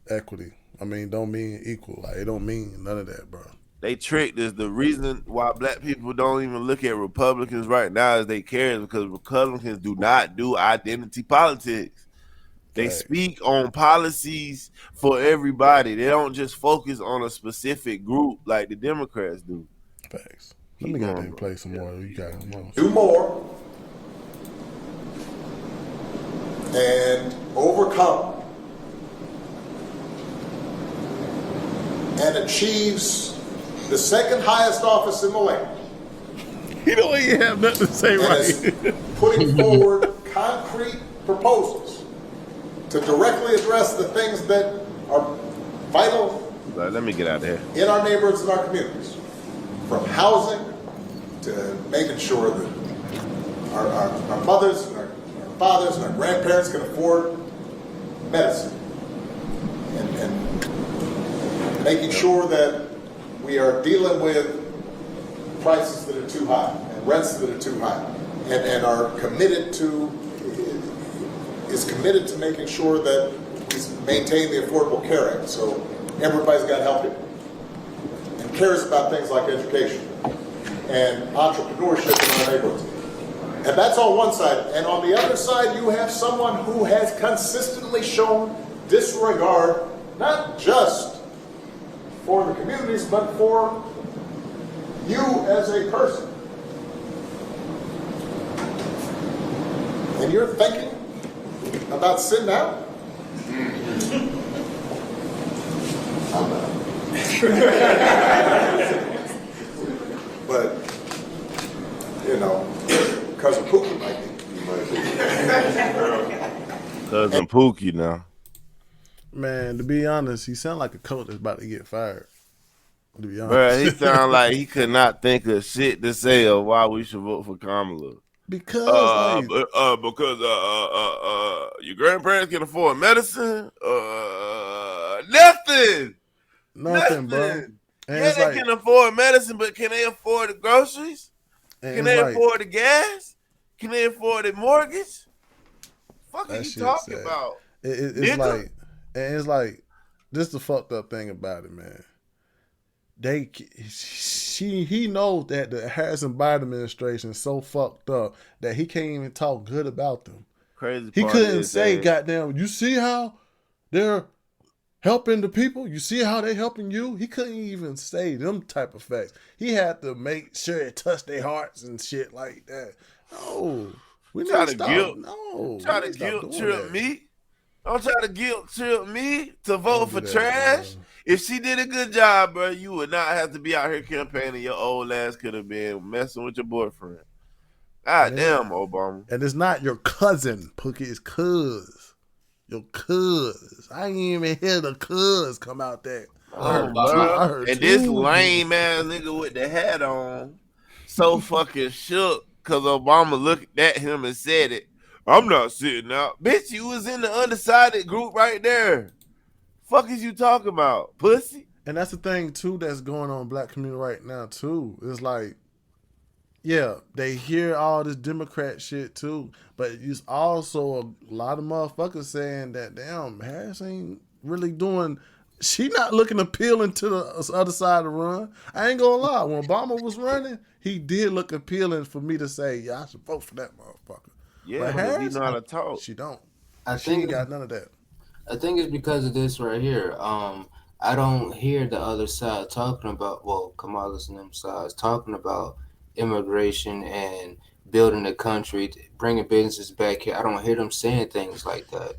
equity. I mean, don't mean equal. Like it don't mean none of that, bro. They tricked us. The reason why black people don't even look at Republicans right now is they care because Republicans do not do identity politics. They speak on policies for everybody. They don't just focus on a specific group like the Democrats do. Facts. Let me go ahead and play some more. You got more. Do more and overcome and achieves the second highest office in the land. He don't even have nothing to say right. Is putting forward concrete proposals to directly address the things that are vital. Let me get out of here. In our neighborhoods and our communities, from housing to making sure that our mothers and our fathers and our grandparents can afford medicine, and making sure that we are dealing with prices that are too high and rents that are too high, and are committed to making sure that we maintain the Affordable Care Act, so everybody's got help here, and cares about things like education and entrepreneurship in our neighborhoods. And that's on one side. And on the other side, you have someone who has consistently shown disregard, not just for the communities, but for you as a person. And you're thinking about sitting out? I'm not. But, you know, Cousin Pookie might be. Cousin Pookie now. Man, to be honest, he sound like a coach that's about to get fired. To be honest. Bro, he sound like he could not think of shit to say of why we should vote for Kamala. Because your grandparents can afford medicine? Nothing, bro. And yeah, they can afford medicine, but can they afford the groceries? Can they afford the gas? Can they afford the mortgage? Fuck are you talking about? It's like, this is the fucked up thing about it, man. He knows that the Harrison-Biden administration is so fucked up that he can't even talk good about them. Crazy. He couldn't say, goddamn, you see how they're helping the people? You see how they helping you? He couldn't even say them type of facts. He had to make sure it touched their hearts and shit like that. No. We need to stop. No. Try to guilt trip me. Don't try to guilt trip me to vote for trash. Bro. If she did a good job, bro, you would not have to be out here campaigning. Your old ass could have been messing with your boyfriend. God damn, Obama. And it's not your cousin, Pookie. It's cuz. Your cuz. I ain't even hear the cuz come out there. I heard and this lame ass nigga with the hat on so fucking shook because Obama looked at him and said it. I'm not sitting out. Bitch, you was in the undecided group right there. Fuck is you talking about, pussy? And that's the thing, too, that's going on in the black community right now, too. It's like, yeah, they hear all this Democrat shit, too. But it's also a lot of motherfuckers saying that, damn, Harris ain't really doing. She not looking appealing to the other side of the run. I ain't gonna lie. When Obama was running, he did look appealing for me to say, yeah, I should vote for that motherfucker. Yeah, But because he Harris, know how to talk. she don't. I She ain't think got none of that. I think it's because of this right here. I don't hear the other side talking about, well, Kamala's and them sides talking about immigration and building the country, bringing businesses back here. I don't hear them saying things like that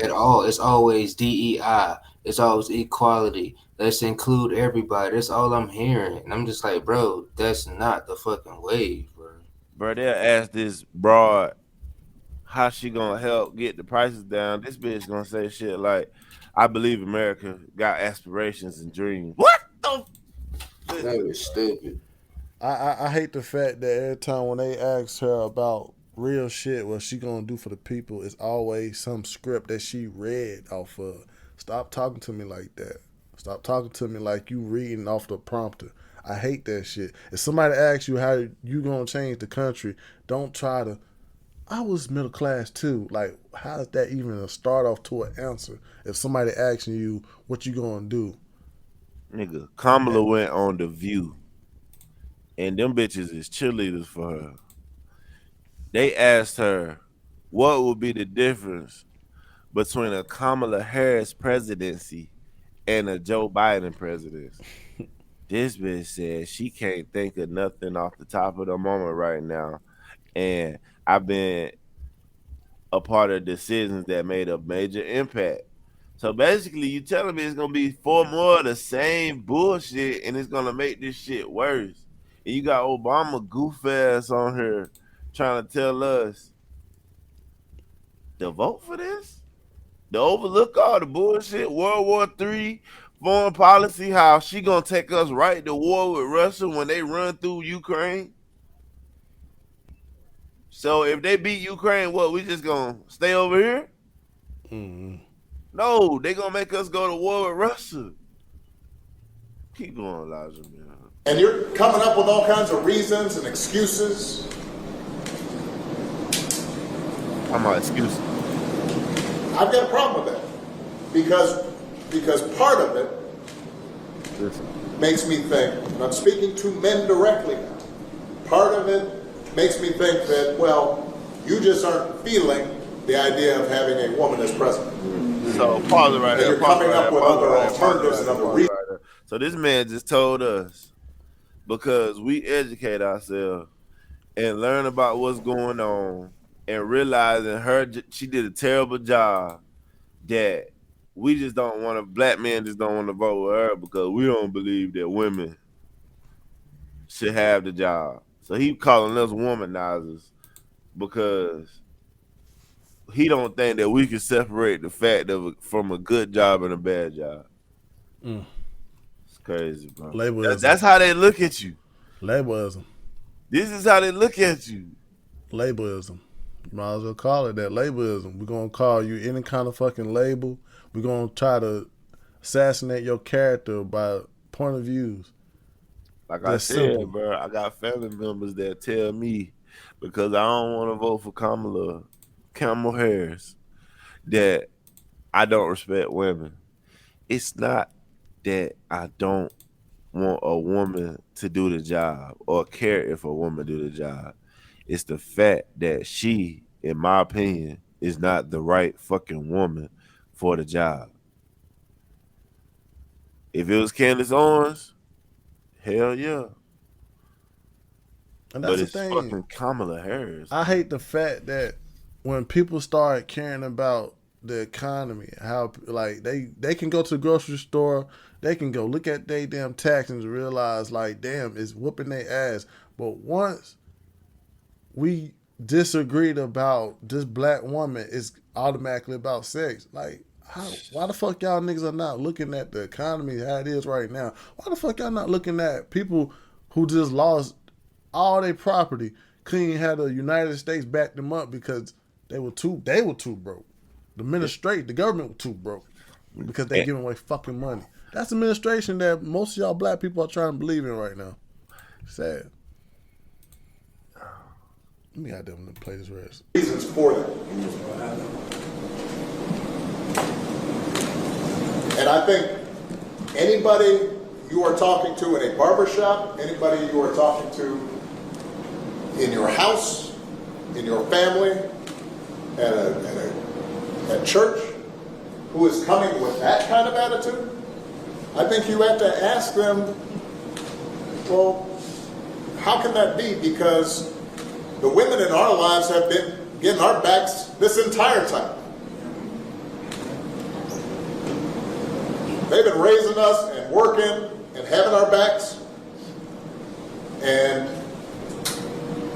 at all. It's always DEI. It's always equality. Let's include everybody. That's all I'm hearing. And I'm just like, bro, that's not the fucking wave, bro. Bro, they'll ask this broad how she gonna help get the prices down. This bitch gonna say shit like, I believe America got aspirations and dreams. What the? That was stupid. I hate the fact that every time when they ask her about real shit, what she gonna do for the people, it's always some script that she read off of. Stop talking to me like that. Stop talking to me like you reading off the prompter. I hate that shit. If somebody asks you how you gonna change the country, don't try to. I was middle class too. Like, how is that even a start off to an answer? If somebody asking you what you gonna do, Nigga, Kamala went on The View, and them bitches is cheerleaders for her. They asked her, what would be the difference between a Kamala Harris presidency and a Joe Biden presidency? This bitch said she can't think of nothing off the top of the moment right now. And I've been a part of decisions that made a major impact. So basically, you telling me it's gonna be 4 more of the same bullshit, and it's gonna make this shit worse. And you got Obama goof ass on here trying to tell us to vote for this, to overlook all the bullshit, World War III, foreign policy, how she gonna take us right to war with Russia when they run through Ukraine. So if they beat Ukraine, what, we just gonna stay over here? No, they gonna make us go to war with Russia. Keep going, Elijah, man. And you're coming up with all kinds of reasons and excuses. I'm not excusing. I've got a problem with that. Because part of it makes me think, and I'm speaking to men directly now, part of it makes me think that, well, you just aren't feeling the idea of having a woman as president. So pause it right And there. you're coming up with other alternatives and other reasons. So this man just told us, because we educate ourselves and learn about what's going on and realizing she did a terrible job, that we just don't want to, black men just don't want to vote with her because we don't believe that women should have the job. So he calling us womanizers because he don't think that we can separate the fact of from a good job and a bad job. It's crazy, bro. That's how they look at you. Labelism. This is how they look at you. Labelism. You might as well call it that. Labelism. We're gonna call you any kind of fucking label. We're gonna try to assassinate your character by point of views. Like I said, bro, I got family members that tell me, because I don't want to vote for Kamala Harris, that I don't respect women. It's not that I don't want a woman to do the job or care if a woman do the job. It's the fact that she, in my opinion, is not the right fucking woman for the job. If it was Candace Owens, hell yeah. And that's but it's the thing. Fucking Kamala Harris. I hate the fact that when people start caring about the economy, how like they can go to the grocery store, they can go look at their damn taxes and realize like, damn, it's whooping their ass. But once we disagreed about this black woman, it's automatically about sex. Like, why the fuck y'all niggas are not looking at the economy how it is right now? Why the fuck y'all not looking at people who just lost all their property, couldn't even have the United States back them up because they were too broke. The government was too broke because they giving away fucking money. That's the administration that most of y'all black people are trying to believe in right now. Sad. Let me have them play this rest. Reasons for that. And I think anybody you are talking to in a barbershop, anybody you are talking to in your house, in your family, at church, who is coming with that kind of attitude, I think you have to ask them, well, how can that be? Because the women in our lives have been getting our backs this entire time. They've been raising us and working and having our backs. And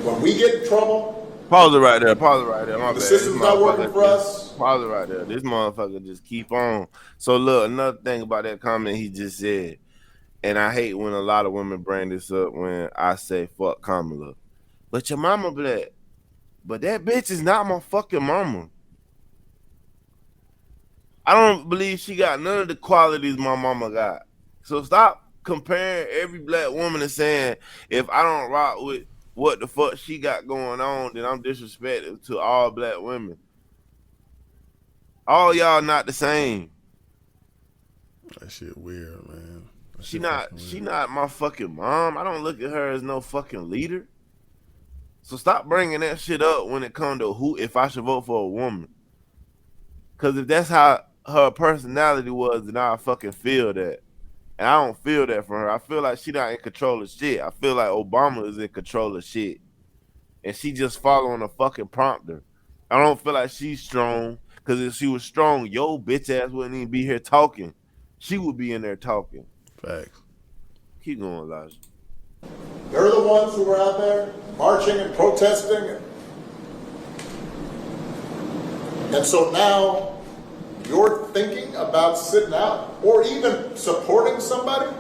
when we get in trouble, Pause it right there. Pause it right there. My the bad. system's not working for us. Pause it right there. This motherfucker just keep on. So look, another thing about that comment he just said, and I hate when a lot of women bring this up when I say fuck Kamala. But your mama black. But that bitch is not my fucking mama. I don't believe she got none of the qualities my mama got. So stop comparing every black woman and saying, if I don't rock with what the fuck she got going on, then I'm disrespectful to all black women. All y'all not the same. That shit weird, man. She not my fucking mom. I don't look at her as no fucking leader. So stop bringing that shit up when it comes to who, if I should vote for a woman. Because if that's how her personality was, then I fucking feel that. And I don't feel that from her. I feel like she not in control of shit. I feel like Obama is in control of shit. And she just following a fucking prompter. I don't feel like she's strong. Because if she was strong, yo bitch ass wouldn't even be here talking. She would be in there talking. Facts. Keep going, Elijah. They're the ones who are out there marching and protesting. And so now you're thinking about sitting out or even supporting somebody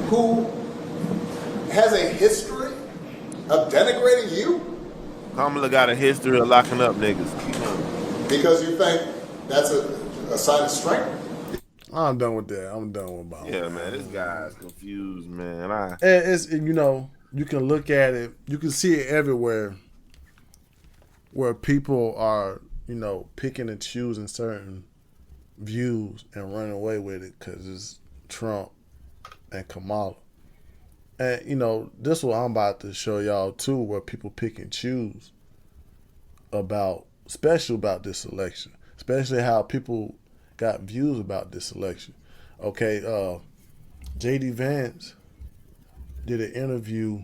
who has a history of denigrating you? Kamala got a history of locking up niggas. Keep going. Because you think that's a sign of strength? I'm done with that. I'm done with Obama. Yeah, man, this guy's confused, man. It's, you know, you can look at it. You can see it everywhere where people are, you know, picking and choosing certain views and running away with it because it's Trump and Kamala. And, you know, this is what I'm about to show y'all, too, where people pick and choose about, especially about this election, especially how people got views about this election. Okay, J.D. Vance did an interview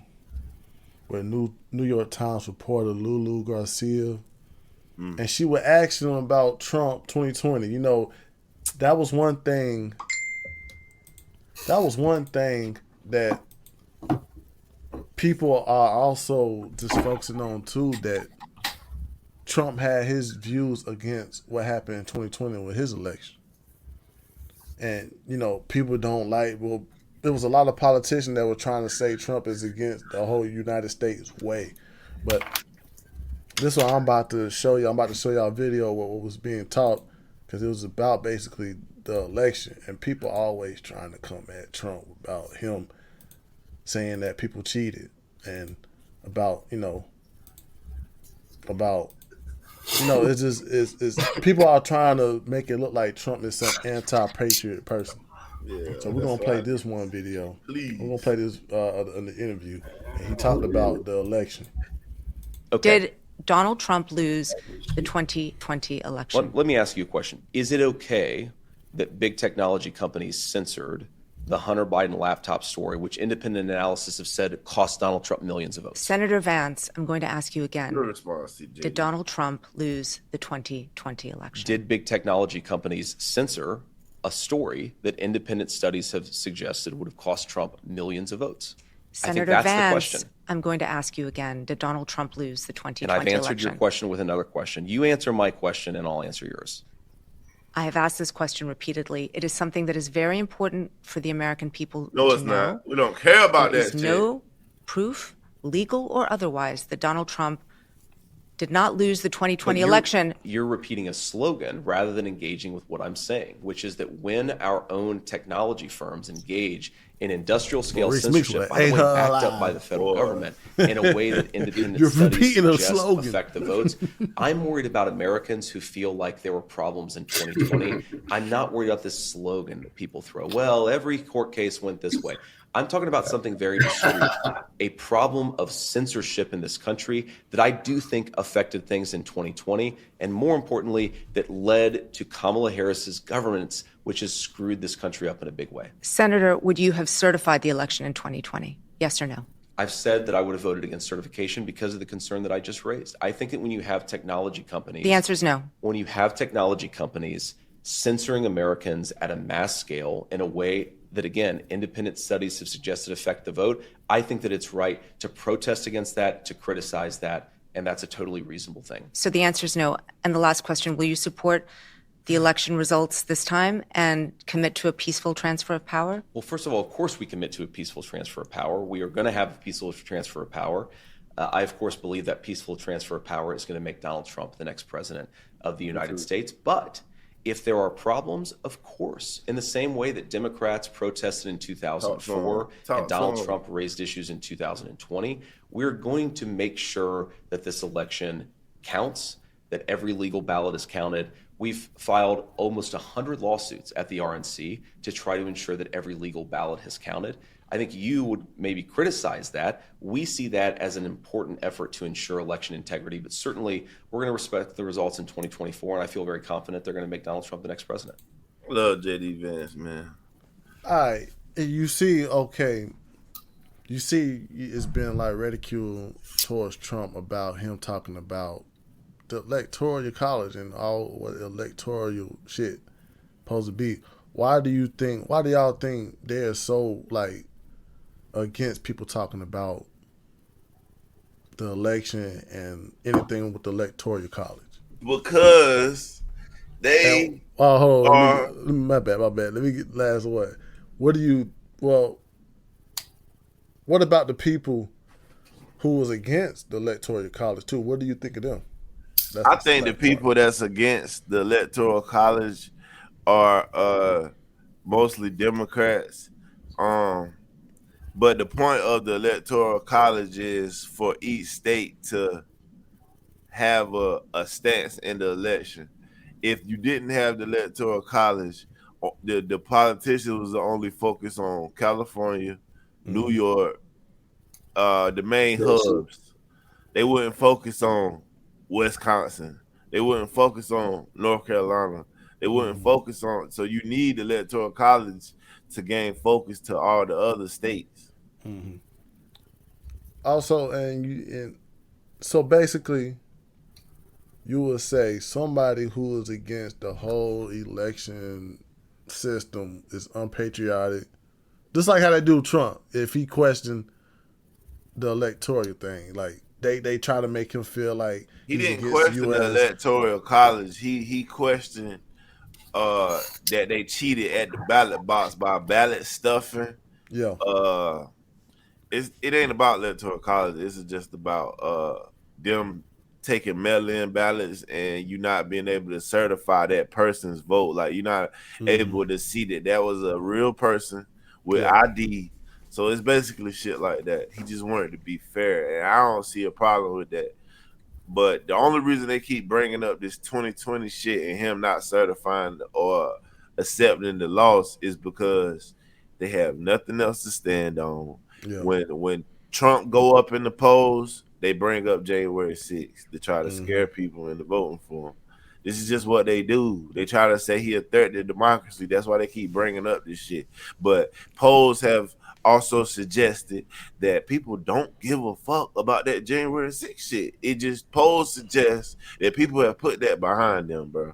with New York Times reporter Lulu Garcia, and she was asking him about Trump 2020. You know, that was one thing that people are also just focusing on, too, that Trump had his views against what happened in 2020 with his election. And, you know, people don't like, well, there was a lot of politicians that were trying to say Trump is against the whole United States way. But this is what I'm about to show you. I'm about to show y'all a video of what was being taught, because it was about basically the election. And people always trying to come at Trump about him saying that people cheated and about, it's just it's people are trying to make it look like Trump is some anti-patriot person. Yeah, so we're gonna play this one video. Please. We're gonna play this in the interview. And he talked about the election. Okay. Did Donald Trump lose the 2020 election? Let me ask you a question. Is it okay that big technology companies censored the Hunter Biden laptop story, which independent analysis have said it cost Donald Trump millions of votes? Senator Vance, I'm going to ask you again. Your response, CJ. Did Donald Trump lose the 2020 election? Did big technology companies censor a story that independent studies have suggested would have cost Trump millions of votes? Senator I think that's Vance, the question. I'm going to ask you again. Did Donald Trump lose the 2020 election? And I've answered your question with another question. You answer my question and I'll answer yours. I have asked this question repeatedly. It is something that is very important for the American people No, to it's know. not. We don't care about There that is shit. no proof, legal or otherwise, that Donald Trump did not lose the 2020 But election. You're repeating a slogan rather than engaging with what I'm saying, which is that when our own technology firms engage in industrial scale censorship, by the way, backed up by the federal government, in a way that independent You're studies repeating a suggest slogan. affect the votes, I'm worried about Americans who feel like there were problems in 2020. I'm not worried about this slogan that people throw. Well, every court case went this way. I'm talking about something very discrete, a problem of censorship in this country that I do think affected things in 2020, and more importantly, that led to Kamala Harris's governance, which has screwed this country up in a big way. Senator, would you have certified the election in 2020? Yes or no? I've said that I would have voted against certification because of the concern that I just raised. I think that when you have technology companies... The answer is no. When you have technology companies censoring Americans at a mass scale in a way that, again, independent studies have suggested affect the vote, I think that it's right to protest against that, to criticize that, and that's a totally reasonable thing. So the answer is no. And the last question, will you support the election results this time and commit to a peaceful transfer of power? Well, first of all, of course we commit to a peaceful transfer of power. We are going to have a peaceful transfer of power. I, of course, believe that peaceful transfer of power is going to make Donald Trump the next president of the United States. But if there are problems, of course, in the same way that Democrats protested in 2004 and Donald Trump raised issues in 2020, we're going to make sure that this election counts, that every legal ballot is counted. We've filed almost 100 lawsuits at the RNC to try to ensure that every legal ballot has counted. I think you would maybe criticize that. We see that as an important effort to ensure election integrity, but certainly we're going to respect the results in 2024, and I feel very confident they're going to make Donald Trump the next president. Love JD Vance, man. All right, you see, it's been like ridicule towards Trump about him talking about the electoral college and all what electoral shit supposed to be. Why do y'all think they're so like against people talking about the election and anything with the electoral college? Because they hold on, are... my bad. Let me get last word. What about the people who was against the electoral college too? What do you think of them? I think the people that's against the electoral college are mostly Democrats. But the point of the electoral college is for each state to have a stance in the election. If you didn't have the electoral college, the politicians was only focused on California, New York, the main hubs. They wouldn't focus on Wisconsin. They wouldn't focus on North Carolina. They wouldn't focus on. So you need the electoral college to gain focus to all the other states. Mm-hmm. Also, so basically, you would say somebody who is against the whole election system is unpatriotic, just like how they do Trump. If he questioned the electoral thing, like they try to make him feel like he didn't question the electoral college. He questioned that they cheated at the ballot box by ballot stuffing. Yeah. It ain't about electoral college. This is just about them taking mail-in ballots and you not being able to certify that person's vote. Like you're not able to see that was a real person with ID. So it's basically shit like that. He just wanted to be fair, and I don't see a problem with that. But the only reason they keep bringing up this 2020 shit and him not certifying or accepting the loss is because they have nothing else to stand on. Yeah. When Trump go up in the polls, they bring up January 6th to try to scare people into voting for him. This is just what they do. They try to say he a threat to democracy. That's why they keep bringing up this shit. But polls have also suggested that people don't give a fuck about that January 6th shit. It just polls suggest that people have put that behind them, bro.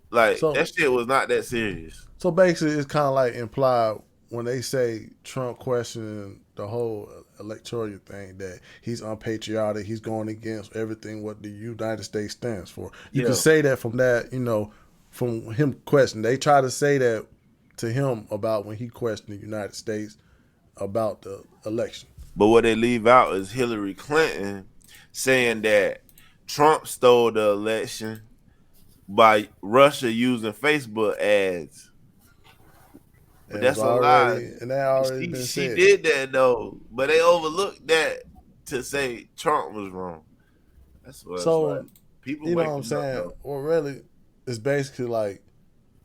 Like that shit was not that serious. So basically, it's kind of like implied when they say Trump questioning the whole electoral thing that he's unpatriotic, he's going against everything what the United States stands for. You can say that from that, from him questioning. They try to say that to him about when he questioned the United States about the election. But what they leave out is Hillary Clinton saying that Trump stole the election by Russia using Facebook ads. But that's a lie. And that already been She said. did that though, but they overlooked that to say Trump was wrong. That's what So, it's like. People you know what I'm waking up saying? though. Well, really, it's basically like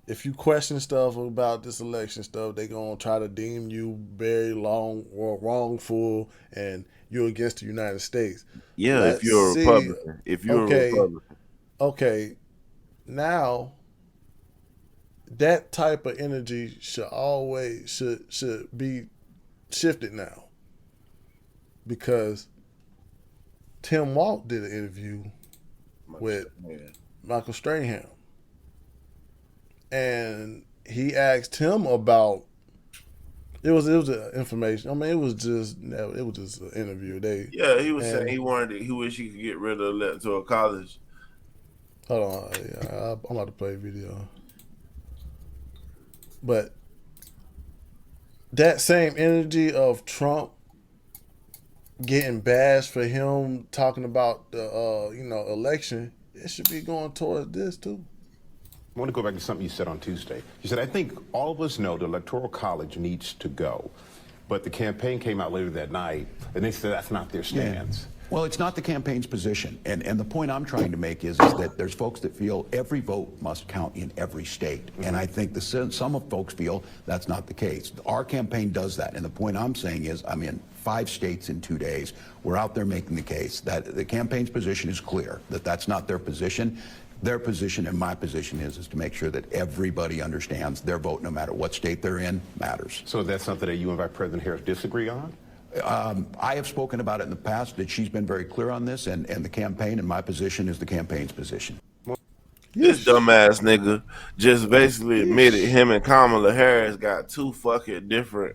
if you question stuff about this election stuff, they gonna try to deem you very long or wrongful, and you're against the United States. Yeah, if Let's you're a see. Republican. If you're a Republican. Okay. Now, that type of energy should be shifted now, because Tim Walk did an interview with Michael Strahan, and he asked him about it was information. I mean, it was just an interview. He was saying he wished he could get rid of the electoral college. Hold on, I'm about to play a video. But that same energy of Trump getting bashed for him talking about the election, it should be going towards this too. I want to go back to something you said on Tuesday. You said, I think all of us know the Electoral College needs to go. But the campaign came out later that night, and they said that's not their stance. Yeah. Well, it's not the campaign's position. And the point I'm trying to make is that there's folks that feel every vote must count in every state. Mm-hmm. And I think some of folks feel that's not the case. Our campaign does that. And the point I'm saying is I'm in 5 states in 2 days. We're out there making the case that the campaign's position is clear, that that's not their position. Their position and my position is to make sure that everybody understands their vote, no matter what state they're in, matters. So that's something that you and Vice President Harris disagree on? I have spoken about it in the past, that she's been very clear on this, and the campaign, and my position is the campaign's position. This dumbass nigga just basically admitted him and Kamala Harris got 2 fucking different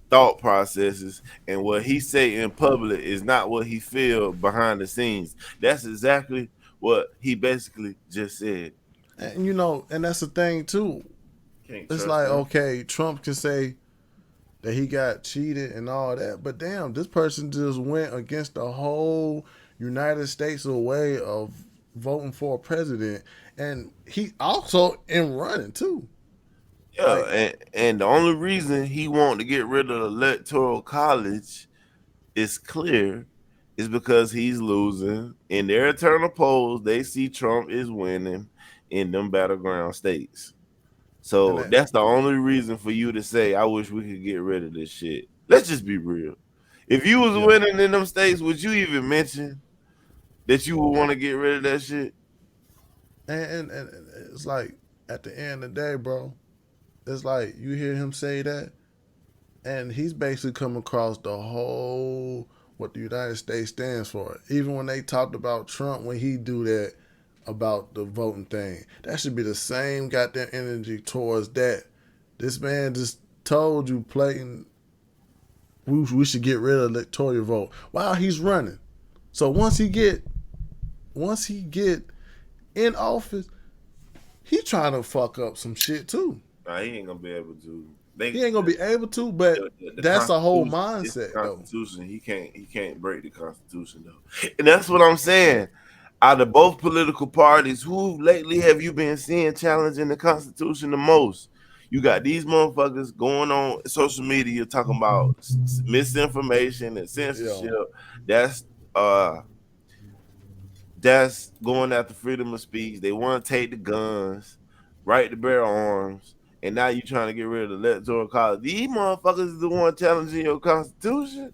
thought processes, and what he say in public is not what he feel behind the scenes. That's exactly what he basically just said. And and that's the thing too. It's like, okay, Trump can say that he got cheated and all that, but damn, this person just went against the whole United States way of voting for a president, and he also in running too. Yeah, and the only reason he wanted to get rid of the Electoral College is clear, is because he's losing. In their internal polls, they see Trump is winning in them battleground states. So that's the only reason for you to say, I wish we could get rid of this shit. Let's just be real. If you was winning in them states, would you even mention that you would want to get rid of that shit? And it's like, at the end of the day, bro, it's like you hear him say that, and he's basically come across the whole what the United States stands for. Even when they talked about Trump, when he do that about the voting thing, that should be the same goddamn energy towards that. This man just told you, Clayton, we should get rid of the electoral vote while he's running. So once he get in office, he trying to fuck up some shit too. Nah, he ain't gonna be able to. He ain't gonna be able to, but that's a whole mindset. The Constitution, though. He can't break the Constitution though, and that's what I'm saying. Out of both political parties, who lately have you been seeing challenging the Constitution the most? You got these motherfuckers going on social media talking about misinformation and censorship. That's going after freedom of speech. They want to take the guns, right to bear arms. And now you trying to get rid of the Electoral College. These motherfuckers is the one challenging your Constitution.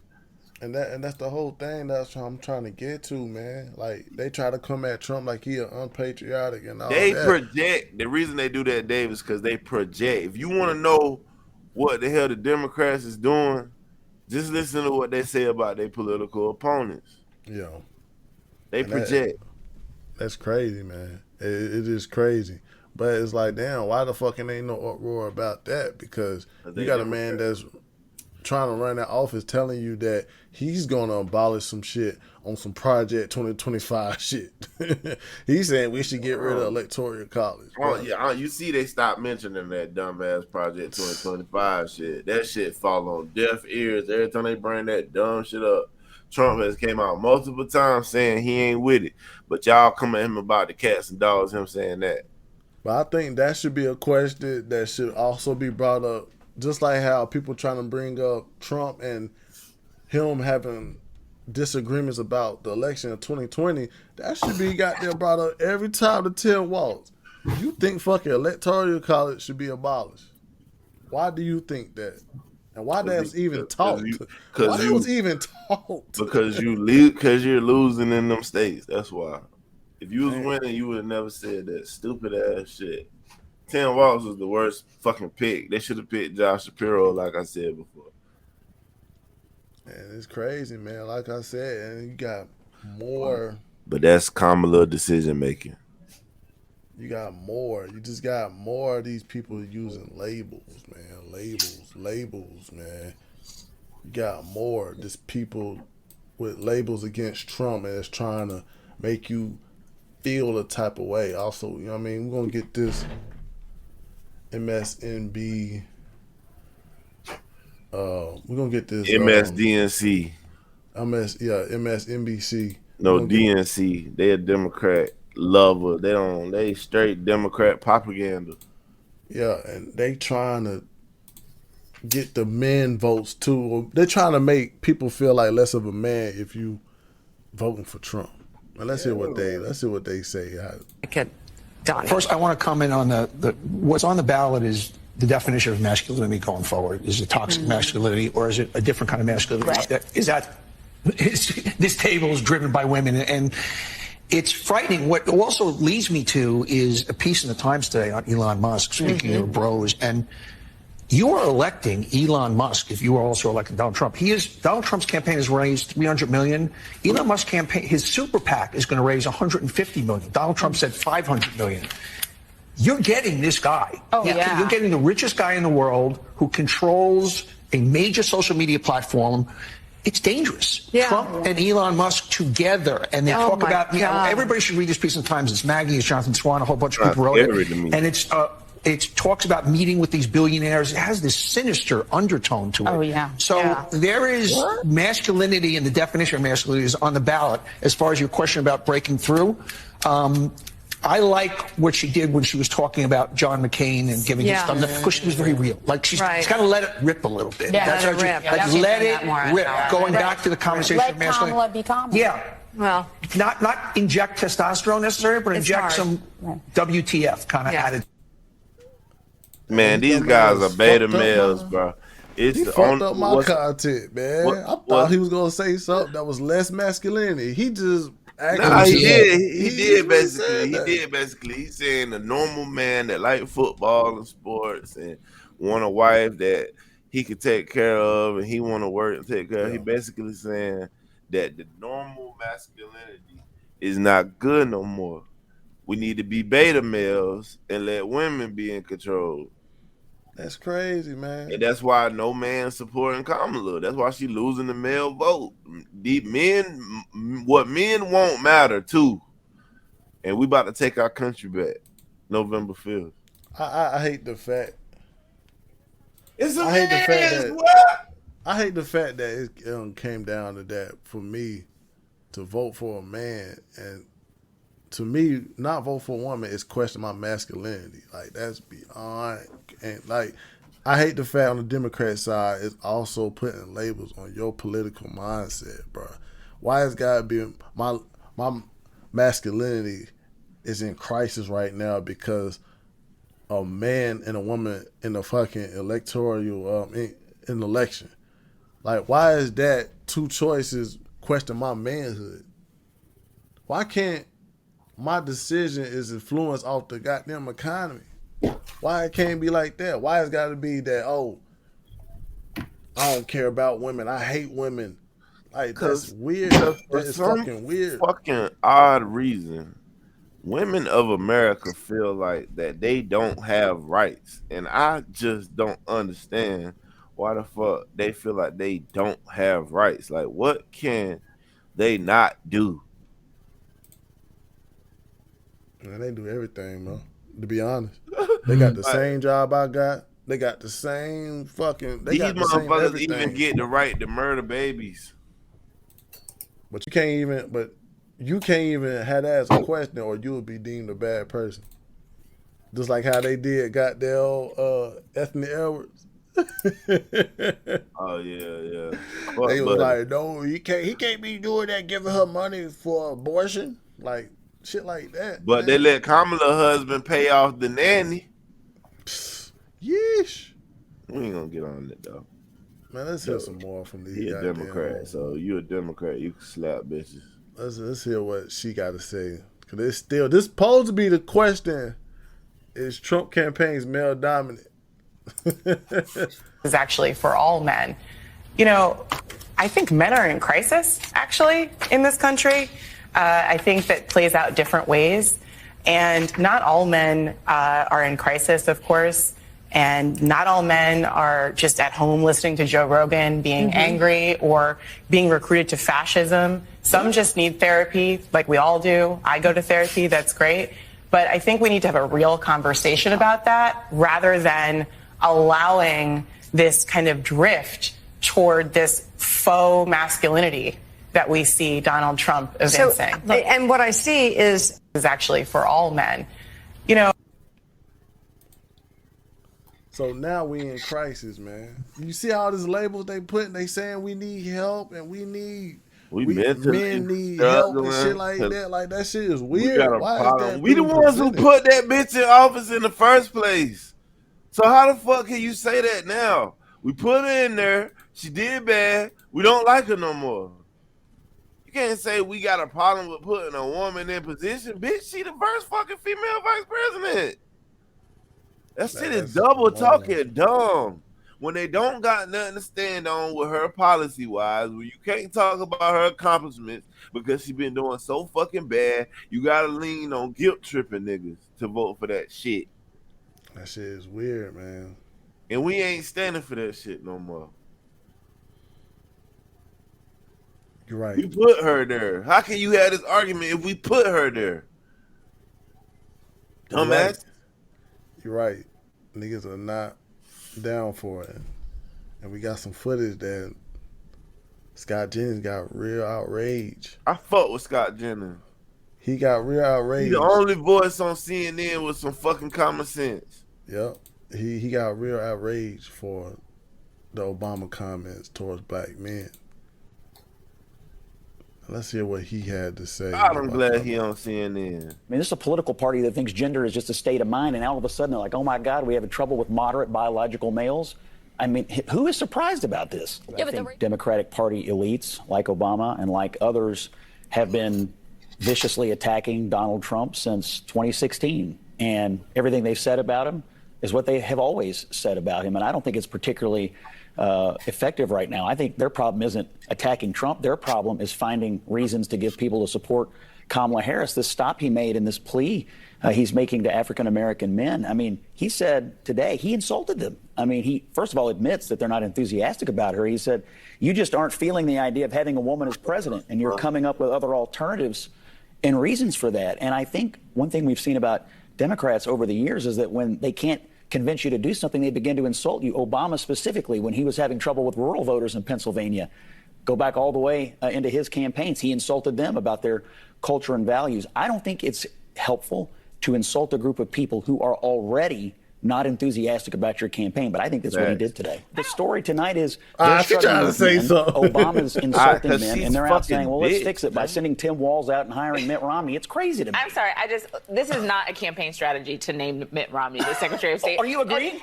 And that's the whole thing that's what I'm trying to get to, man. Like, they try to come at Trump like he unpatriotic and all that. They project. The reason they do that, Dave, is because they project. If you want to know what the hell the Democrats is doing, just listen to what they say about their political opponents. Yeah. They project. That's crazy, man. It is crazy. But it's like, damn, why the fucking ain't no uproar about that? Because you got a man that's trying to run that office telling you that he's going to abolish some shit on some Project 2025 shit. He's saying we should get rid of Electoral College. Oh, yeah. You see they stopped mentioning that dumbass Project 2025 shit. That shit fall on deaf ears every time they bring that dumb shit up. Trump has came out multiple times saying he ain't with it, but y'all come at him about the cats and dogs, him saying that. But I think that should be a question that should also be brought up, just like how people trying to bring up Trump and him having disagreements about the election of 2020. That should be got there brought up every time the 10 walks. You think fucking electoral college should be abolished? Why do you think that? And why that's even taught? Why that was even taught? Because you're losing in them states. That's why. If you was winning, you would have never said that stupid ass shit. 10 Walks was the worst fucking pick. They should have picked Josh Shapiro, like I said before. Man, it's crazy, man. Like I said, and you got more. But that's Kamala decision making. You got more. You just got more of these people using labels, man. Labels, man. You got more. Just people with labels against Trump, and it's trying to make you feel a type of way. Also, you know what I mean? We're going to get this MSNB. We're going to get this MSDNC. MSNBC. No, DNC. They a Democrat lover. They straight Democrat propaganda. Yeah, and they trying to get the men votes too. They're trying to make people feel like less of a man if you voting for Trump. Well, let's hear what they say. First, I want to comment on the what's on the ballot is the definition of masculinity going forward. Is it toxic masculinity, or is it a different kind of masculinity? Right. This table is driven by women, and it's frightening. What also leads me to is a piece in the Times today on Elon Musk, speaking of bros, and you are electing Elon Musk if you are also electing Donald Trump. Donald Trump's campaign has raised $300 million. Elon Musk's campaign, his super PAC is going to raise $150 million. Donald Trump said $500 million. You're getting this guy. You're getting the richest guy in the world who controls a major social media platform. It's dangerous. Trump and Elon Musk together, and they talk about, everybody should read this piece in the Times. It's Maggie, it's Jonathan Swan, a whole bunch of people wrote it. And it talks about meeting with these billionaires. It has this sinister undertone to it. So there is masculinity, and the definition of masculinity is on the ballot. As far as your question about breaking through, I like what she did when she was talking about John McCain and giving his thumbs up, because she was very real. Like she's got to let it rip a little bit. Let it rip. Going back to the conversation of masculinity. Kamala be Kamala. Yeah. Well, not inject testosterone necessarily, but inject some WTF kind of attitude. Man, these guys are beta males, bro. He fucked up my content, man. I thought he was gonna say something that was less masculinity. He just he did basically. He's saying the normal man that like football and sports and want a wife that he could take care of and he want to work and take care of. He basically saying that the normal masculinity is not good no more. We need to be beta males and let women be in control. That's crazy, man. And that's why no man supporting Kamala. That's why she losing the male vote. What men won't matter too. And we about to take our country back November 5th. I hate the fact. I hate the fact that it came down to that for me to vote for a man, and to me, not vote for a woman is question my masculinity. Like, that's beyond. And like, I hate the fact on the Democrat side is also putting labels on your political mindset, bro. Why has got to be my masculinity is in crisis right now because a man and a woman in the fucking electoral in election? Like, why is that two choices question my manhood? Why can't my decision is influenced off the goddamn economy? Why it can't be like that? Why it's got to be that, I don't care about women, I hate women. Like, that's weird. That's fucking weird. Fucking odd reason, women of America feel like that they don't have rights. And I just don't understand why the fuck they feel like they don't have rights. Like, what can they not do? Man, they do everything, bro. To be honest, they got the same job I got. They got the same fucking. These motherfuckers even get the right to murder babies. But you can't even have that as a question, or you would be deemed a bad person. Just like how they did goddamn Anthony Edwards. Oh yeah. They was But like, no, he can't be doing that, giving her money for abortion, like shit like that. But they let Kamala husband pay off the nanny. Yeesh. We ain't gonna get on it though. Man, let's hear some more from these. He a Democrat, so you a Democrat, you can slap bitches. Let's hear what she got to say. Cause it's still this supposed to be the question: is Trump campaign's male dominant? Is actually for all men. You know, I think men are in crisis actually in this country. I think that plays out different ways, and not all men are in crisis, of course. And not all men are just at home listening to Joe Rogan, being angry or being recruited to fascism. Some just need therapy, like we all do. I go to therapy, that's great. But I think we need to have a real conversation about that rather than allowing this kind of drift toward this faux masculinity that we see Donald Trump evincing. And what I see is actually for all men. You know, so now we in crisis, man. You see all these labels they putting, they saying we need help and men need help and shit like that. Like that shit is weird. We got a Why problem. is that We the being ones who presented? put that bitch in office in the first place. So how the fuck can you say that now? We put her in there. She did bad. We don't like her no more. You can't say we got a problem with putting a woman in position. Bitch, she the first fucking female vice president. That shit is double talking dumb. When they don't got nothing to stand on with her policy wise, when you can't talk about her accomplishments because she been doing so fucking bad, you gotta lean on guilt tripping niggas to vote for that shit. That shit is weird, man. And we ain't standing for that shit no more. You're right. We put her there. How can you have this argument if we put her there? Dumbass. You're right. Niggas are not down for it. And we got some footage that Scott Jennings got real outrage. I fuck with Scott Jennings. He got real outrage. He the only voice on CNN with some fucking common sense. Yep. He got real outrage for the Obama comments towards black men. Let's hear what he had to say. I'm glad he on CNN. I mean, this is a political party that thinks gender is just a state of mind, and all of a sudden they're like, oh my God, we have trouble with moderate biological males. I mean, who is surprised about this? Yeah, I think Democratic Party elites like Obama and like others have been viciously attacking Donald Trump since 2016. And everything they've said about him is what they have always said about him. And I don't think it's particularly effective right now. I think their problem isn't attacking Trump. Their problem is finding reasons to give people to support Kamala Harris. This stop he made in this plea he's making to African-American men. I mean, he said today he insulted them. I mean, he, first of all, admits that they're not enthusiastic about her. He said, you just aren't feeling the idea of having a woman as president, and you're coming up with other alternatives and reasons for that. And I think one thing we've seen about Democrats over the years is that when they can't convince you to do something, they begin to insult you. Obama specifically, when he was having trouble with rural voters in Pennsylvania, go back all the way into his campaigns, he insulted them about their culture and values. I don't think it's helpful to insult a group of people who are already not enthusiastic about your campaign, but I think that's what he did today. The story tonight is she's trying to say something. Obama's insulting men, and they're out saying, well, let's big, fix it by sending Tim Walz out and hiring Mitt Romney. It's crazy to me. I'm sorry. This is not a campaign strategy to name Mitt Romney the Secretary of State. Are you agreeing?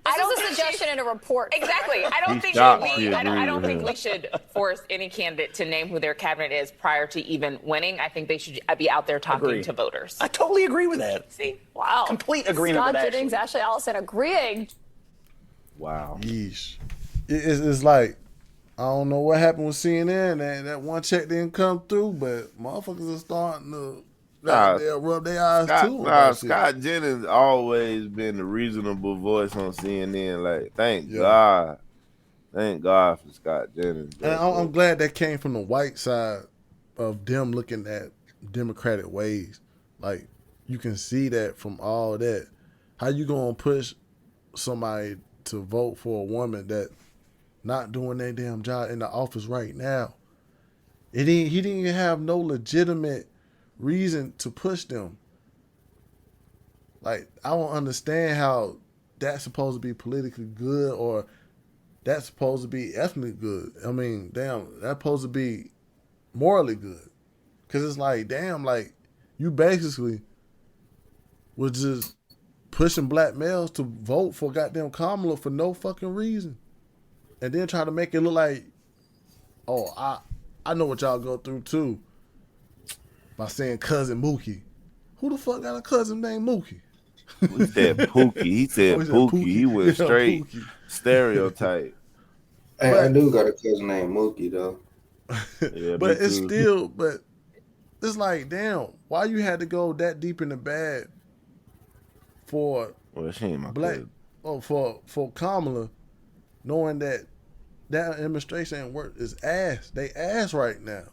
I don't think a suggestion in a report. Exactly. I don't think I don't think we should force any candidate to name who their cabinet is prior to even winning. I think they should be out there talking to voters. I totally agree with that. See? Wow. Complete agreement Scott with that. Jennings, Ashley Allison agreeing. Wow. Yeesh. It's like, I don't know what happened with CNN. That one check didn't come through, but motherfuckers are starting to they'll rub their eyes too. Scott Jennings always been the reasonable voice on CNN. Like, thank God. Thank God for Scott Jennings. And I'm glad that came from the white side of them looking at Democratic ways. Like, you can see that from all that. How you gonna push somebody to vote for a woman that not doing their damn job in the office right now? He didn't even have no legitimate reason to push them. Like, I don't understand how that's supposed to be politically good or that's supposed to be ethnically good. I mean, damn, that's supposed to be morally good. Because it's like, damn, like, you basically was just pushing black males to vote for goddamn Kamala for no fucking reason. And then try to make it look like, oh, I know what y'all go through too. By saying cousin Mookie. Who the fuck got a cousin named Mookie? He said Pookie. He said Pookie. He went straight Pookie. Stereotype. Hey, I do got a cousin named Mookie though. Yeah, but it's still, but it's like, damn, why you had to go that deep in the bag for she ain't my black, cousin. for Kamala, knowing that administration ain't work is ass. They ass right now.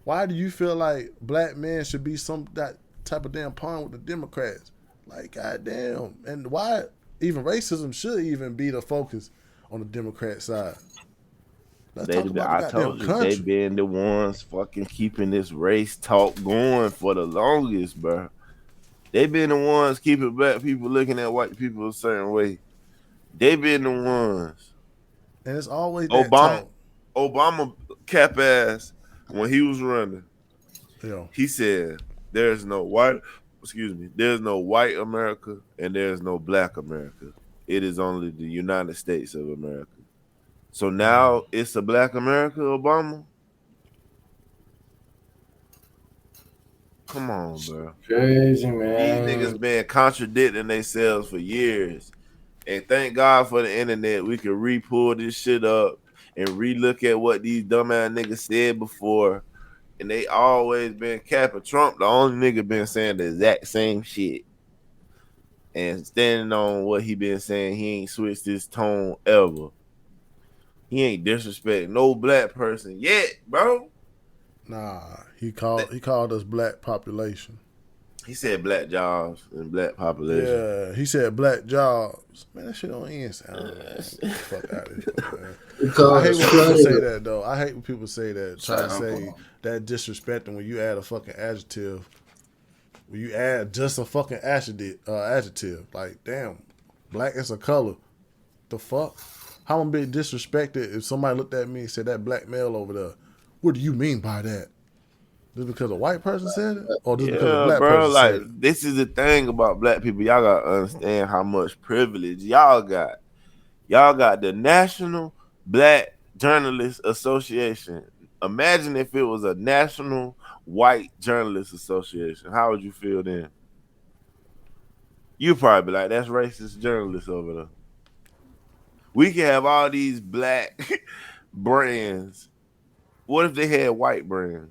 Why do you feel like black men should be that type of damn pawn with the Democrats? Like, goddamn. And why even racism should even be the focus on the Democrat side? Let's talk about the goddamn country. They been the ones fucking keeping this race talk going for the longest, bro. They been the ones keeping black people looking at white people a certain way. They been the ones. And it's always that talk. Obama cap ass, when he was running, he said there's no white America and there's no black America. It is only the United States of America. So now it's a black America, Obama? Come on, bro. Crazy, man. These niggas been contradicting themselves for years. And thank God for the internet. We can re-pull this shit up and re-look at what these dumbass niggas said before. And they always been capping Trump. The only nigga been saying the exact same shit. And standing on what he been saying, he ain't switched his tone ever. He ain't disrespecting no black person yet, bro. Nah, he called us black population. He said black jobs and black population. Yeah, he said black jobs. Man, that shit don't even sound. Fuck out of here, man. I hate when people say that, though. I hate when people say that. Try to say that disrespecting when you add a fucking adjective. When you add just a fucking adjective. Like, damn, black is a color. The fuck? How am I being disrespected if somebody looked at me and said that black male over there? What do you mean by that? Just because a white person said it? Or just because a black person said it? This is the thing about black people. Y'all got to understand how much privilege y'all got. Y'all got the National Black Journalists Association. Imagine if it was a National White Journalists Association. How would you feel then? You'd probably be like, that's racist journalists over there. We can have all these black brands. What if they had white brands?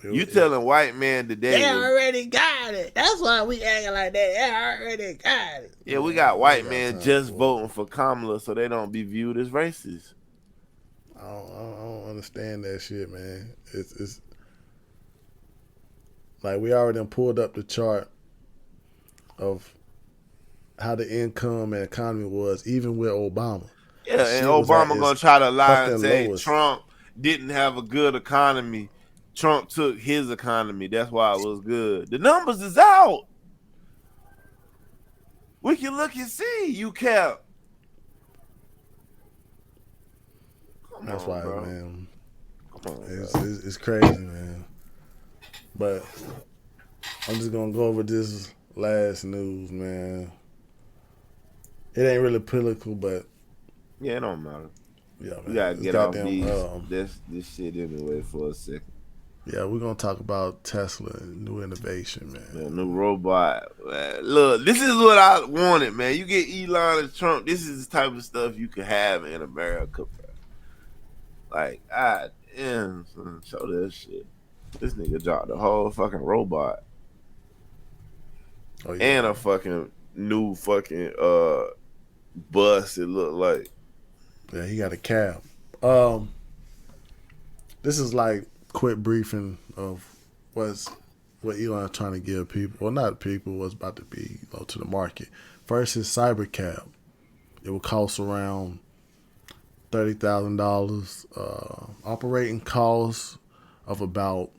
You telling white man today? They already got it. That's why we acting like that. They already got it. Yeah, we got white men just voting for Kamala so they don't be viewed as racist. I don't understand that shit, man. It's like we already pulled up the chart of how the income and economy was, even with Obama. Yeah, and Obama gonna try to lie and say Trump didn't have a good economy. Trump took his economy. That's why it was good. The numbers is out. We can look and see. You cap. That's why, bro. Man. Come on, it's crazy, man. But I'm just gonna go over this last news, man. It ain't really political, but yeah, it don't matter. Yeah, man. We gotta get off this shit anyway for a second. Yeah, we're gonna talk about Tesla and new innovation, man. The new robot. Man. Look, this is what I wanted, man. You get Elon and Trump. This is the type of stuff you can have in America, bro. Like, damn, son, show that shit. This nigga dropped the whole fucking robot. Oh, yeah. And a fucking new fucking bus, it looked like. Yeah, he got a cab. This is like quick briefing of what Elon trying to give people, well, not people, what's about to be to the market. First is Cybercab. It will cost around $30,000. Operating costs of about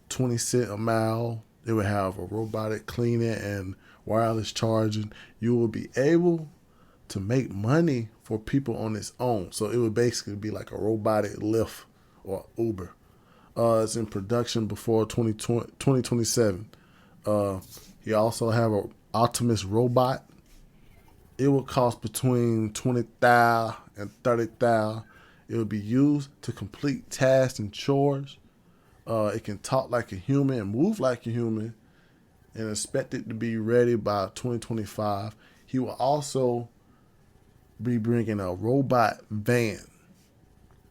20 cents a mile. It would have a robotic cleaning and wireless charging. You will be able to make money for people on its own. So it would basically be like a robotic Lyft or Uber. It's in production before 2027. You also have an Optimus robot. It would cost between $20,000 and $30,000. It would be used to complete tasks and chores. It can talk like a human and move like a human, and expected to be ready by 2025. He will also be bringing a robot van.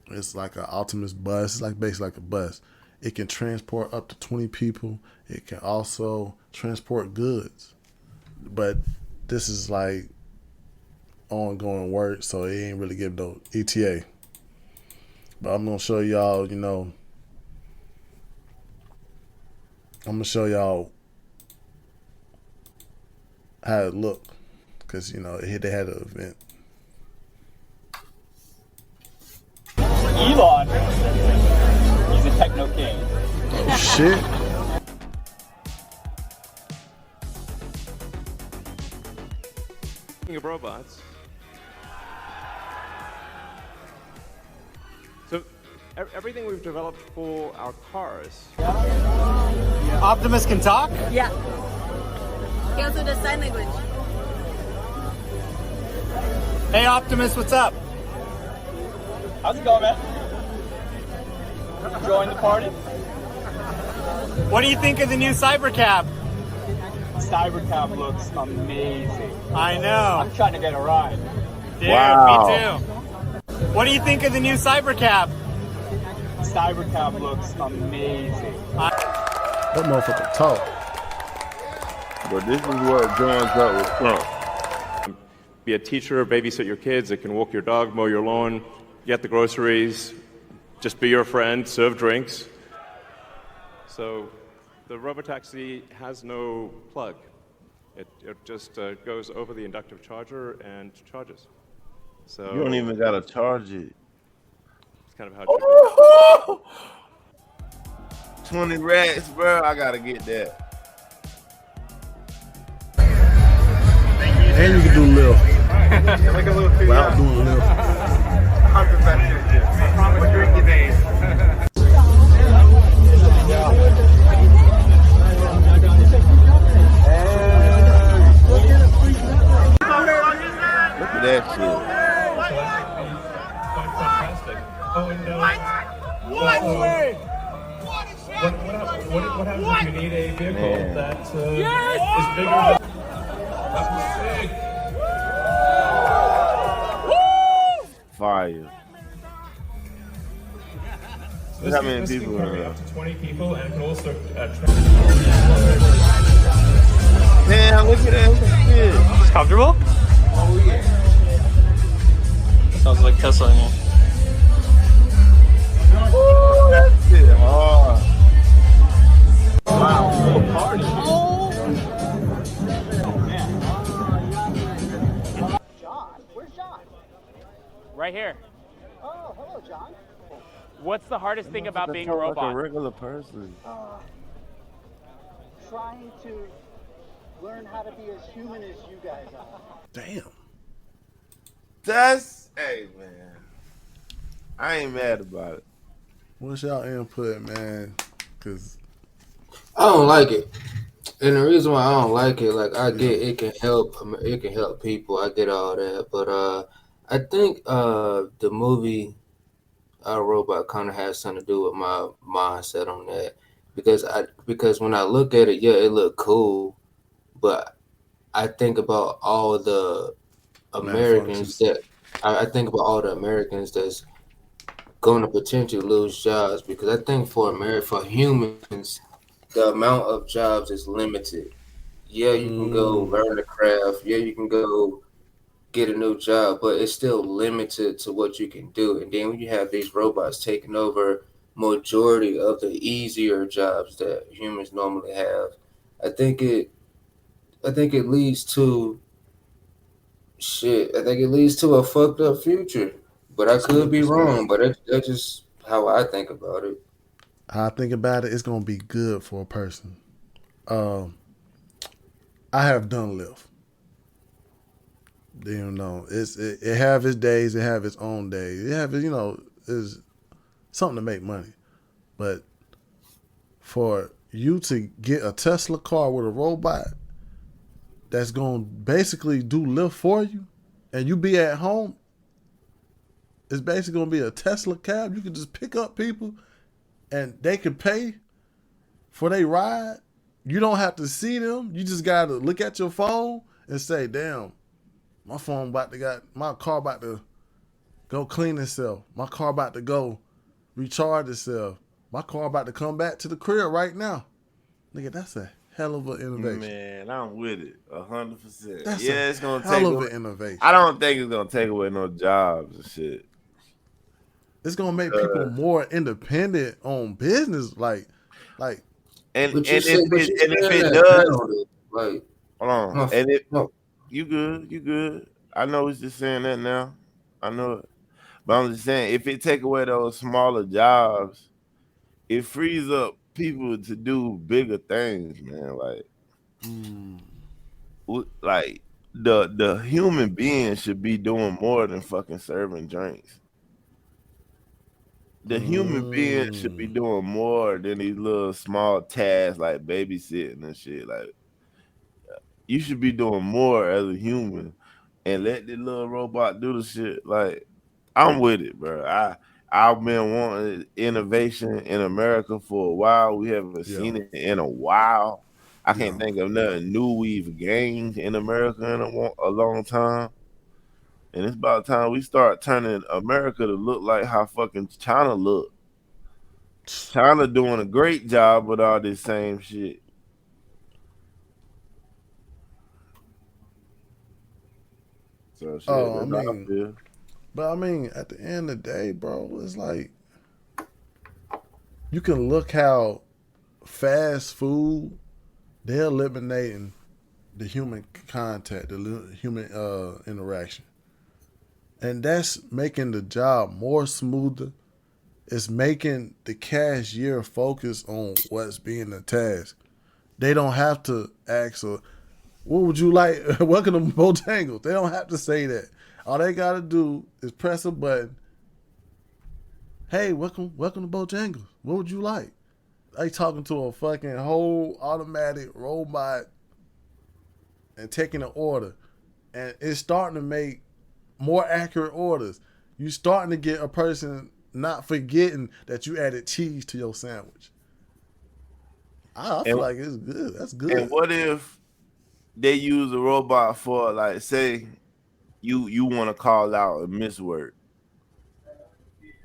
It's like an Optimus bus. It's like basically like a bus. It can transport up to 20 people. It can also transport goods. But this is like ongoing work, so it ain't really give no ETA. But I'm gonna show y'all, I'm gonna show y'all how it looked, because they had an event. Elon, he's a techno king. Oh shit. Speaking of robots, so everything we've developed for our cars. Optimus can talk? Yeah. He also does sign language. Hey Optimus, what's up? How's it going, man? Enjoying the party? What do you think of the new Cybercab? Cybercab looks amazing. I know. I'm trying to get a ride. Dude, Wow. me too. What do you think of the new Cybercab? Cybercab looks amazing. That motherfucker talk. But this is what joins up with Trump. Be a teacher, babysit your kids, it can walk your dog, mow your lawn, get the groceries, just be your friend, serve drinks. So the robotaxi has no plug. It just goes over the inductive charger and charges. So You don't even gotta charge it. It's kind of how it should be. 20 racks, bro. I gotta get that. And you can do Lyft. Like a little Without doing Lyft. I promise you Ricky days. Look at that shit. What happens if you need a vehicle Man. that is bigger than... Fire. Look how many people are there. Up to 20 people and can also Damn, look at that shit. It's comfortable? Oh yeah. Sounds like Tesla in here. Ooh, that shit hard. Wow, full party. John? Where's John? Right here. Oh, hello, John. What's the hardest thing about being a Like robot? a regular person. Trying to learn how to be as human as you guys are. Damn. Hey, man. I ain't mad about it. What's y'all input, man? Because I don't like it. And the reason why I don't like it, like I get it can help people. I get all that. But I think the movie Robot kind of has something to do with my mindset on that. Because when I look at it, yeah, it looked cool, but I think about all the Americans that I think about all the Americans that's going to potentially lose jobs, because I think for humans, the amount of jobs is limited. Yeah, you can go learn the craft. Yeah, you can go get a new job, but it's still limited to what you can do. And then when you have these robots taking over majority of the easier jobs that humans normally have, I think it leads to shit. I think it leads to a fucked up future. But I could be wrong. But that's just how I think about it. How I think about it, it's gonna be good for a person. I have done Lyft. You know, it have its days, it have its own days. It have is something to make money, but for you to get a Tesla car with a robot that's gonna basically do Lyft for you, and you be at home, it's basically gonna be a Tesla cab. You can just pick up people, and they can pay for their ride. You don't have to see them. You just gotta look at your phone and say, "Damn, my car about to go clean itself. My car about to go recharge itself. My car about to come back to the crib right now." Nigga, that's a hell of an innovation. Man, I'm with it 100%. That's yeah, a it's gonna hell take of away, an innovation. I don't think it's gonna take away no jobs and shit. It's gonna make people more independent on business, like. And But if saying it that does, now, like, hold on. no, And if no. you good. I know it's just saying that now. I know it. But I'm just saying, if it take away those smaller jobs, it frees up people to do bigger things, man. Like the human being should be doing more than fucking serving drinks. The human being should be doing more than these little small tasks like babysitting and shit. Like, you should be doing more as a human and let the little robot do the shit. Like, I'm with it, bro. I've been wanting innovation in America for a while. We haven't seen it in a while. I can't think of nothing new we've gained in America in a long time. And it's about time we start turning America to look like how fucking China look. China doing a great job with all this same shit. So shit, Oh, that's how I feel. But I mean, at the end of the day, bro, it's like you can look how fast food they're eliminating the human contact, the human interaction, and that's making the job more smoother. It's making the cashier focus on what's being the task. They don't have to ask, "What would you like? Welcome to Bojangles." They don't have to say that. All they gotta do is press a button. "Hey, welcome to Bojangles. What would you like?" They talking to a fucking whole automatic robot and taking an order, and it's starting to make more accurate orders. You starting to get a person not forgetting that you added cheese to your sandwich. I feel like it's good. That's good. And what if they use a robot for, like, say you want to call out a misword,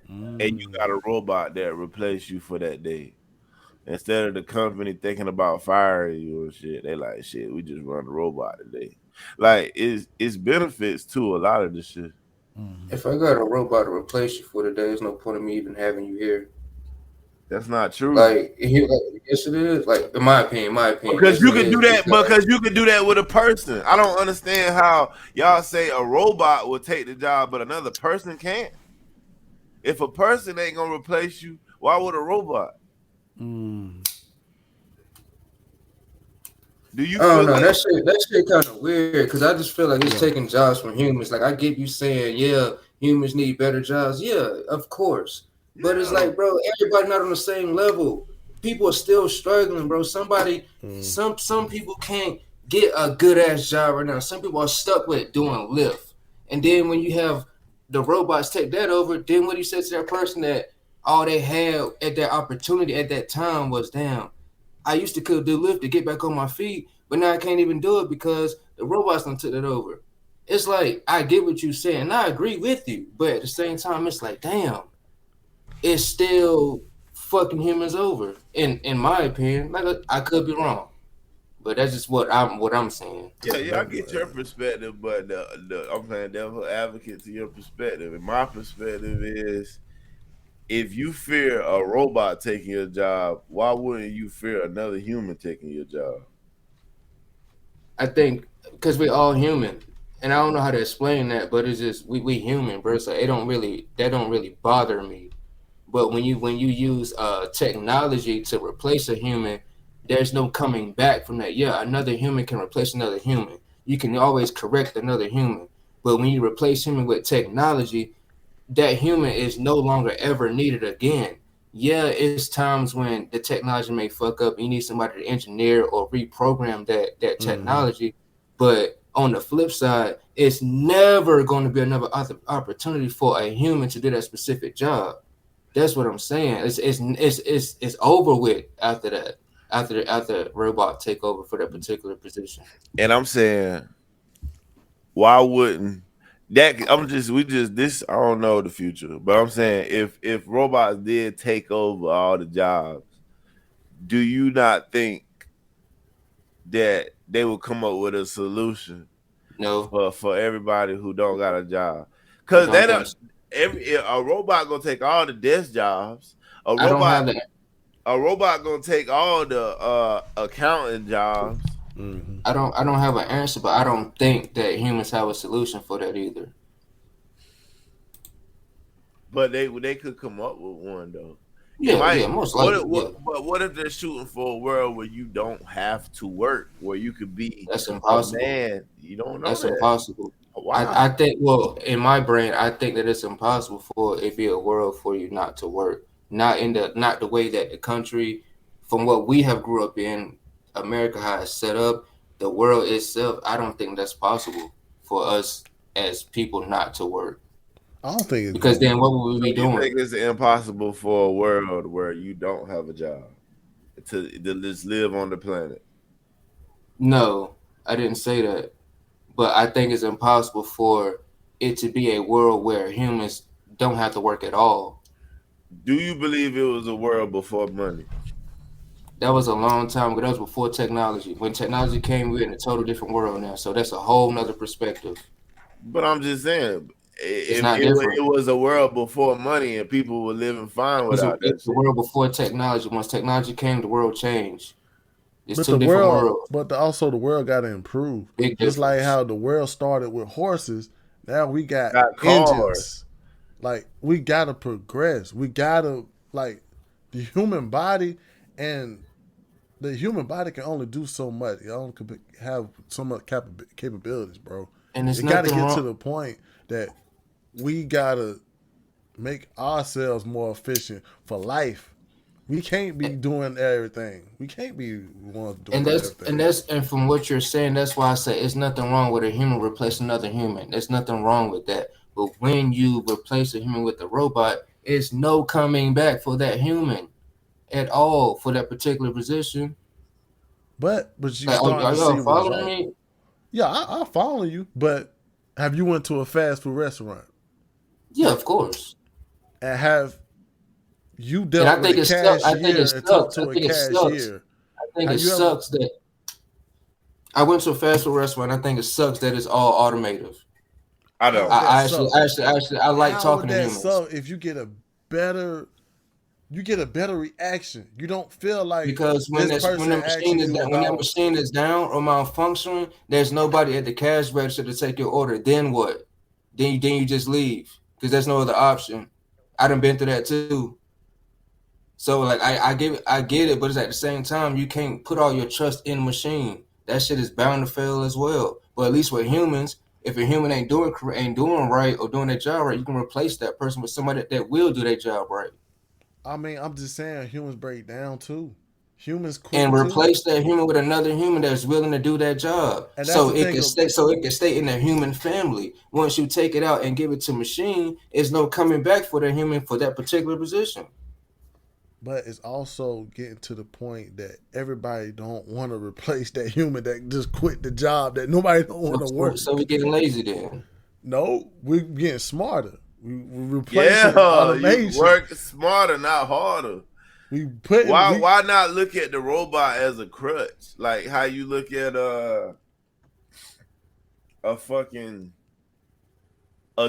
and you got a robot that replace you for that day. Instead of the company thinking about firing you and shit, they like, shit, we just run the robot today. Like, it's benefits to a lot of this shit. If I got a robot to replace you for the day, there's no point in me even having you here. That's not true. Like, yes, it is. Like, in my opinion. Because you can do that. Because you can do that with a person. I don't understand how y'all say a robot will take the job, but another person can't. If a person ain't gonna replace you, why would a robot? Do you? I don't know. That shit kind of weird because I just feel like it's taking jobs from humans. Like, I get you saying, yeah, humans need better jobs. Yeah, of course. But it's like, bro, everybody not on the same level. People are still struggling, bro. Some people can't get a good ass job right now. Some people are stuck with doing Lyft. And then when you have the robots take that over, then what do you say to that person that all they had at their opportunity at that time was, damn, I used to could do Lyft to get back on my feet, but now I can't even do it because the robots done took it over. It's like, I get what you're saying, and I agree with you, but at the same time, it's like, damn, it's still fucking humans over. In my opinion, like, I could be wrong, but that's just what I'm saying. Yeah, I get your perspective, but I'm playing devil advocate to your perspective. And my perspective is, if you fear a robot taking your job, why wouldn't you fear another human taking your job? I think because we're all human. and I don't know how to explain that, but it's just we human, bro. So that don't really bother me. But when you use technology to replace a human, there's no coming back from that. Yeah, another human can replace another human. You can always correct another human. But when you replace human with technology, that human is no longer ever needed again. Yeah, it's times when the technology may fuck up. You need somebody to engineer or reprogram that technology. But on the flip side, it's never going to be another opportunity for a human to do that specific job. That's what I'm saying. It's over with after that. After robot take over for that particular position. And I'm saying, why wouldn't that? This. I don't know the future, but I'm saying if robots did take over all the jobs, do you not think that they would come up with a solution? No, for everybody who don't got a job, because they don't. A robot gonna take all the desk jobs. A robot gonna take all the accounting jobs. I don't have an answer, but I don't think that humans have a solution for that either. But they could come up with one though. Yeah, most likely. But what if they're shooting for a world where you don't have to work, where you could be That's impossible. a man? You don't know. That's that. impossible. Why? I think, well, in my brain, I think that it's impossible for it be a world for you not to work. Not the way that the country, from what we have grew up in, America has set up, the world itself, I don't think that's possible for us as people not to work. I don't think it's because then what would we be doing? You think it's impossible for a world where you don't have a job to just live on the planet? No, I didn't say that. But I think it's impossible for it to be a world where humans don't have to work at all. Do you believe it was a world before money? That was a long time ago. That was before technology. When technology came, we're in a total different world now. So that's a whole nother perspective. But I'm just saying, It's not different. It was a world before money and people were living fine without that. It's a world before technology. Once technology came, the world changed. It's but two different worlds. But also the world got to improve. Just like how the world started with horses, now we got engines. Like, we got to progress. We got to, like, the human body can only do so much. It only can have so much capabilities, bro. And it's got to get to the point that we got to make ourselves more efficient for life. We can't be doing everything. We can't be one doing everything. And from what you're saying, that's why I say it's nothing wrong with a human replacing another human. There's nothing wrong with that. But when you replace a human with a robot, it's no coming back for that human at all for that particular position. But you start to see following me? Yeah, I follow you. But have you went to a fast food restaurant? Yeah, of course. And have you dealt with a cashier and talked to a cashier? I think it sucks that I went to a fast food restaurant. I think it sucks that it's all automated. I don't. I actually I like talking to humans. So if you get a better reaction, you don't feel like because when that machine is down or malfunctioning, there's nobody at the cash register to take your order. Then what? Then you just leave because there's no other option. I done been through that too. So like I get it, but it's at the same time you can't put all your trust in the machine. That shit is bound to fail as well. But at least with humans, if a human ain't doing right or doing their job right, you can replace that person with somebody that will do their job right. I mean, I'm just saying humans break down too. Humans quit and replace that human with another human that's willing to do that job. So it can stay in the human family. Once you take it out and give it to machine, there's no coming back for the human for that particular position. But it's also getting to the point that everybody don't want to replace that human that just quit the job, that nobody don't want to work. So we're getting lazy then. No, we're getting smarter. We replacing automation. You work smarter, not harder. Why not look at the robot as a crutch? Like how you look at a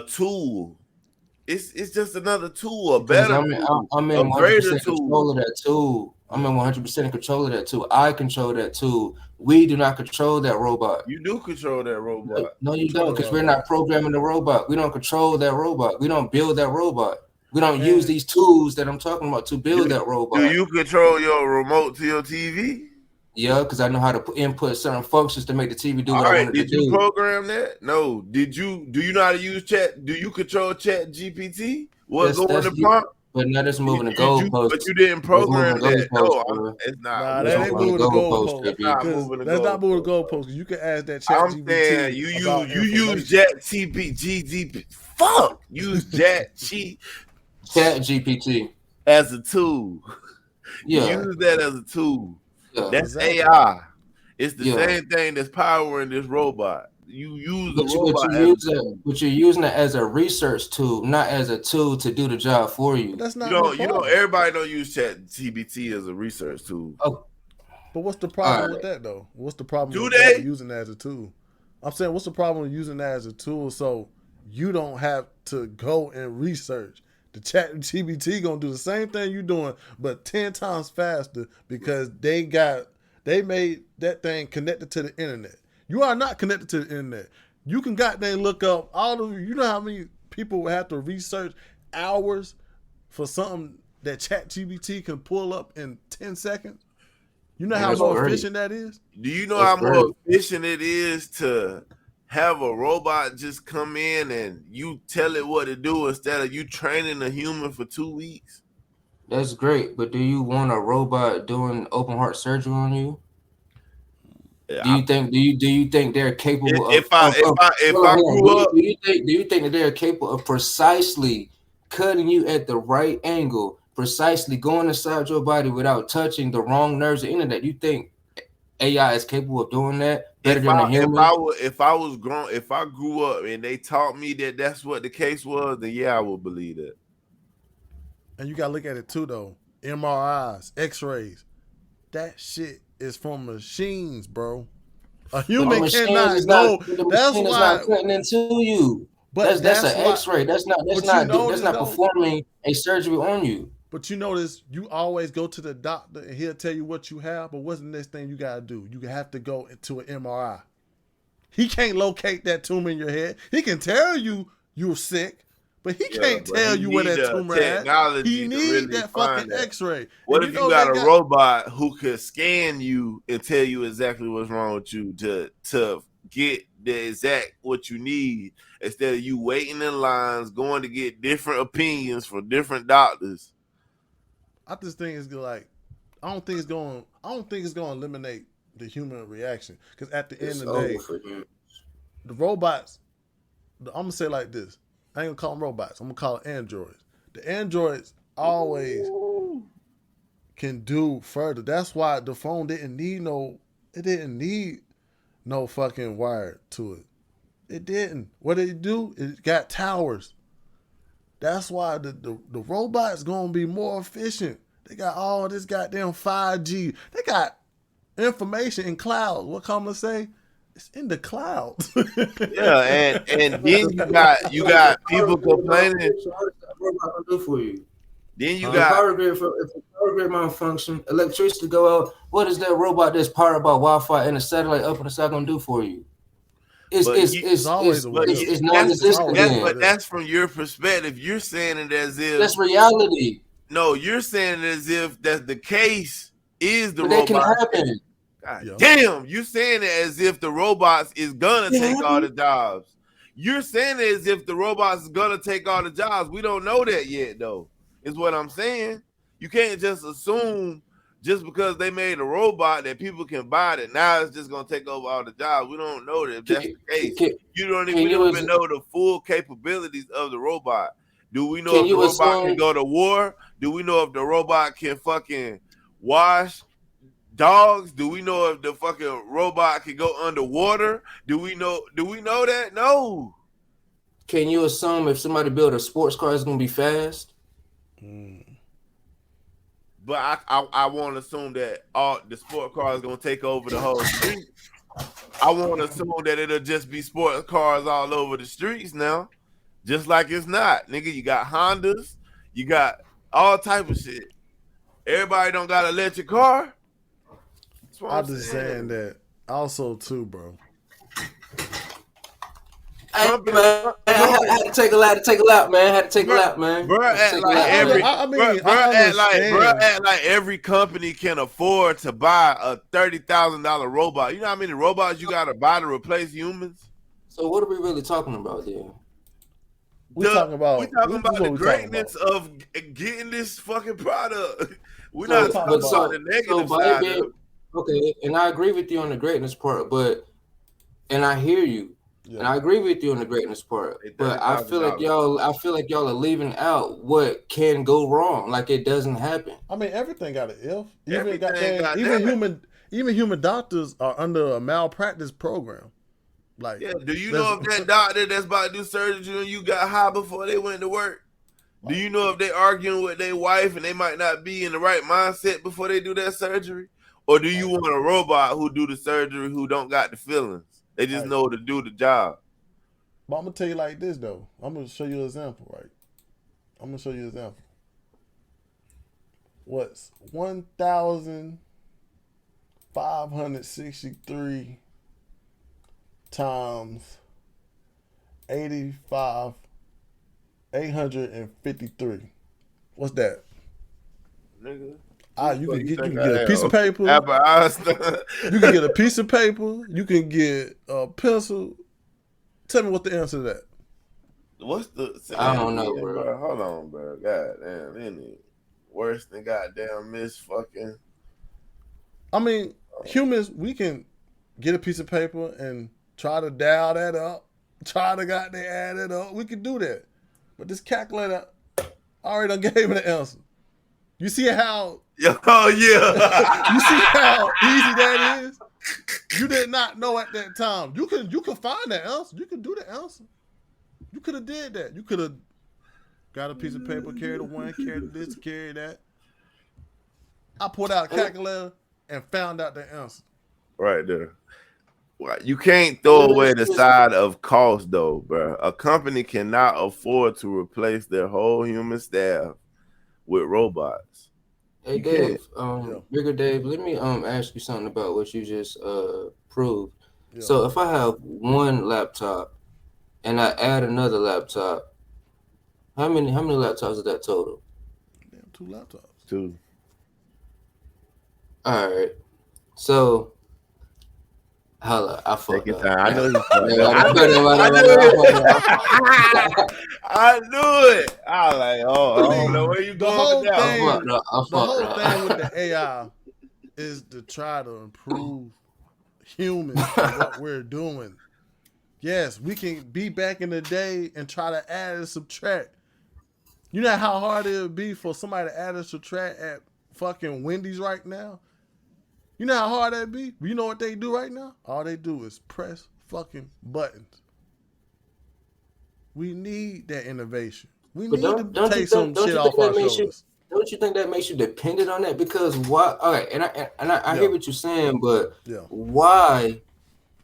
tool. It's just another tool, a better I'm in 100% control of that tool. I'm in 100% in control of that tool. I control that tool. We do not control that robot. You do control that robot. No, you don't, because we're not programming the robot. We don't control that robot. We don't build that robot. We don't use these tools that I'm talking about to build that robot. Do you control your remote to your TV? Yeah, because I know how to input certain functions to make the TV do what I want it to do. Did you program that? No. Do you know how to use chat? Do you control Chat GPT? What's going to prompt? But now that's moving the goalposts. But you didn't program that. No, it's not. Nah, that ain't moving the goalposts. That's not moving the goalposts. You can ask that Chat GPT. I'm saying you use Chat GPT. Fuck, use Chat GPT as a tool. Yeah, use that as a tool. Yeah, that's exactly. AI. It's the same thing that's powering this robot. You use the robot, but you're using it as a research tool, not as a tool to do the job for you. But that's not. Everybody don't use Chat GPT as a research tool. Oh. But what's the problem with that though? What's the problem with using that as a tool? I'm saying, what's the problem with using that as a tool so you don't have to go and research? The Chat GPT gonna do the same thing you're doing, but 10 times faster because they made that thing connected to the internet. You are not connected to the internet. You can goddamn look up you know how many people would have to research hours for something that Chat GPT can pull up in 10 seconds? You know how more efficient that is? Do you know how more efficient it is to have a robot just come in and you tell it what to do instead of you training a human for 2 weeks? That's great, but do you want a robot doing open heart surgery on you? Do you think they're capable if I grew up, do you think that they're capable of precisely cutting you at the right angle, precisely going inside your body without touching the wrong nerves or internet? You think AI is capable of doing that better than a human? If I grew up and they taught me that that's what the case was, then yeah, I would believe it. And you gotta look at it too, though. MRIs, X-rays, that shit is from machines, bro. A human cannot go. That's why not cutting into you. But that's an X-ray. That's not performing a surgery on you. But you notice you always go to the doctor and he'll tell you what you have. But what's the next thing you gotta do? You have to go into an MRI. He can't locate that tumor in your head. He can tell you you're sick, but he can't tell you where that tumor is. He needs that fucking X-ray. What if you got a robot who could scan you and tell you exactly what's wrong with you to get the exact what you need instead of you waiting in lines, going to get different opinions from different doctors? I just think it's like I don't think it's going to eliminate the human reaction, because at the end of the day, the robots. I'm gonna say it like this. I ain't gonna call them robots. I'm gonna call it androids. The androids always can do further. That's why the phone didn't need no fucking wire to it. It didn't. What did it do? It got towers. That's why the robot's gonna be more efficient. They got all this goddamn 5G. They got information in clouds. What Kamala say? It's in the clouds. Yeah, and then you got people complaining. For you. Then you if got power grid malfunction, electricity go out. What is that robot that's powered by Wi-Fi and a satellite up in the sky gonna do for you? It's non-existent. But that's from your perspective. You're saying it as if that's reality. No, you're saying it as if that's the case is the but robot. That can happen. God damn, you're saying it as if the robots is gonna take all the jobs. You're saying it as if the robots is gonna take all the jobs. We don't know that yet, though. Is what I'm saying. You can't just assume just because they made a robot that people can buy it, now it's just gonna take over all the jobs. We don't know that if that's the case. You don't even know the full capabilities of the robot. Do we know if the robot can go to war? Do we know if the robot can fucking wash dogs? Do we know if the fucking robot can go underwater? Do we know that? No. Can you assume if somebody build a sports car, it's gonna be fast? But I want to assume that all the sport car is gonna take over the whole street. I want to assume that it'll just be sports cars all over the streets now, just like it's not, nigga. You got Hondas, you got all type of shit, Everybody don't got an electric car. That's what I'm I'm just saying. saying that also too, bro. Hey, man, I had to take a lap, man. I had to take a lap, man. Bro, act like every company can afford to buy a $30,000 robot. You know how many robots you gotta buy to replace humans? So what are we really talking about there? We talking about the greatness of getting this fucking product. We're not talking about the negative side of it. Okay, and I agree with you on the greatness part, and I hear you. Yeah. And I agree with you on the greatness part, but I feel like y'all are leaving out what can go wrong. Like it doesn't happen. I mean, everything got an if. Even human doctors are under a malpractice program. Like, yeah, do you know if that doctor that's about to do surgery and you got high before they went to work? Do you know if they arguing with their wife and they might not be in the right mindset before they do that surgery? Or do you want a robot who do the surgery who don't got the feelings? They just know to do the job. But I'm going to tell you like this, though. I'm going to show you an example, right? I'm going to show you an example. What's 1,563 times 853? What's that? Nigga. You can get a piece of paper. You can get a piece of paper. You can get a pencil. Tell me what the answer to that. What's the? I don't know, bro. Hold on, bro. God damn, any worse than goddamn Miss fucking. I mean, humans, we can get a piece of paper and try to dial that up. Try to goddamn add it up. We can do that. But this calculator already done gave me the answer. You see how? Oh yeah. You see how easy that is? You did not know at that time. You can find that answer. You can do the answer. You could have did that. You could have got a piece of paper, carried the one, carried this, carried that. I pulled out a calculator and found out the answer. Right there. You can't throw away the side of cost, though, bro. A company cannot afford to replace their whole human staff with robots. Hey, Dave, Bigger Dave, let me ask you something about what you just proved. Yeah. So if I have one laptop and I add another laptop, how many laptops is that total? Damn, 2 laptops. 2. All right. So Holla, I fucked up. I know you I knew it. I was like, I don't know where you going with that. The whole thing with the AI is to try to improve humans and what we're doing. Yes, we can be back in the day and try to add and subtract. You know how hard it would be for somebody to add and subtract at fucking Wendy's right now? You know how hard that'd be? You know what they do right now? All they do is press fucking buttons. We need that innovation. We need to take some shit off our shoulders. Don't you think that makes you dependent on that? Because why? All right, and I hear what you're saying, but why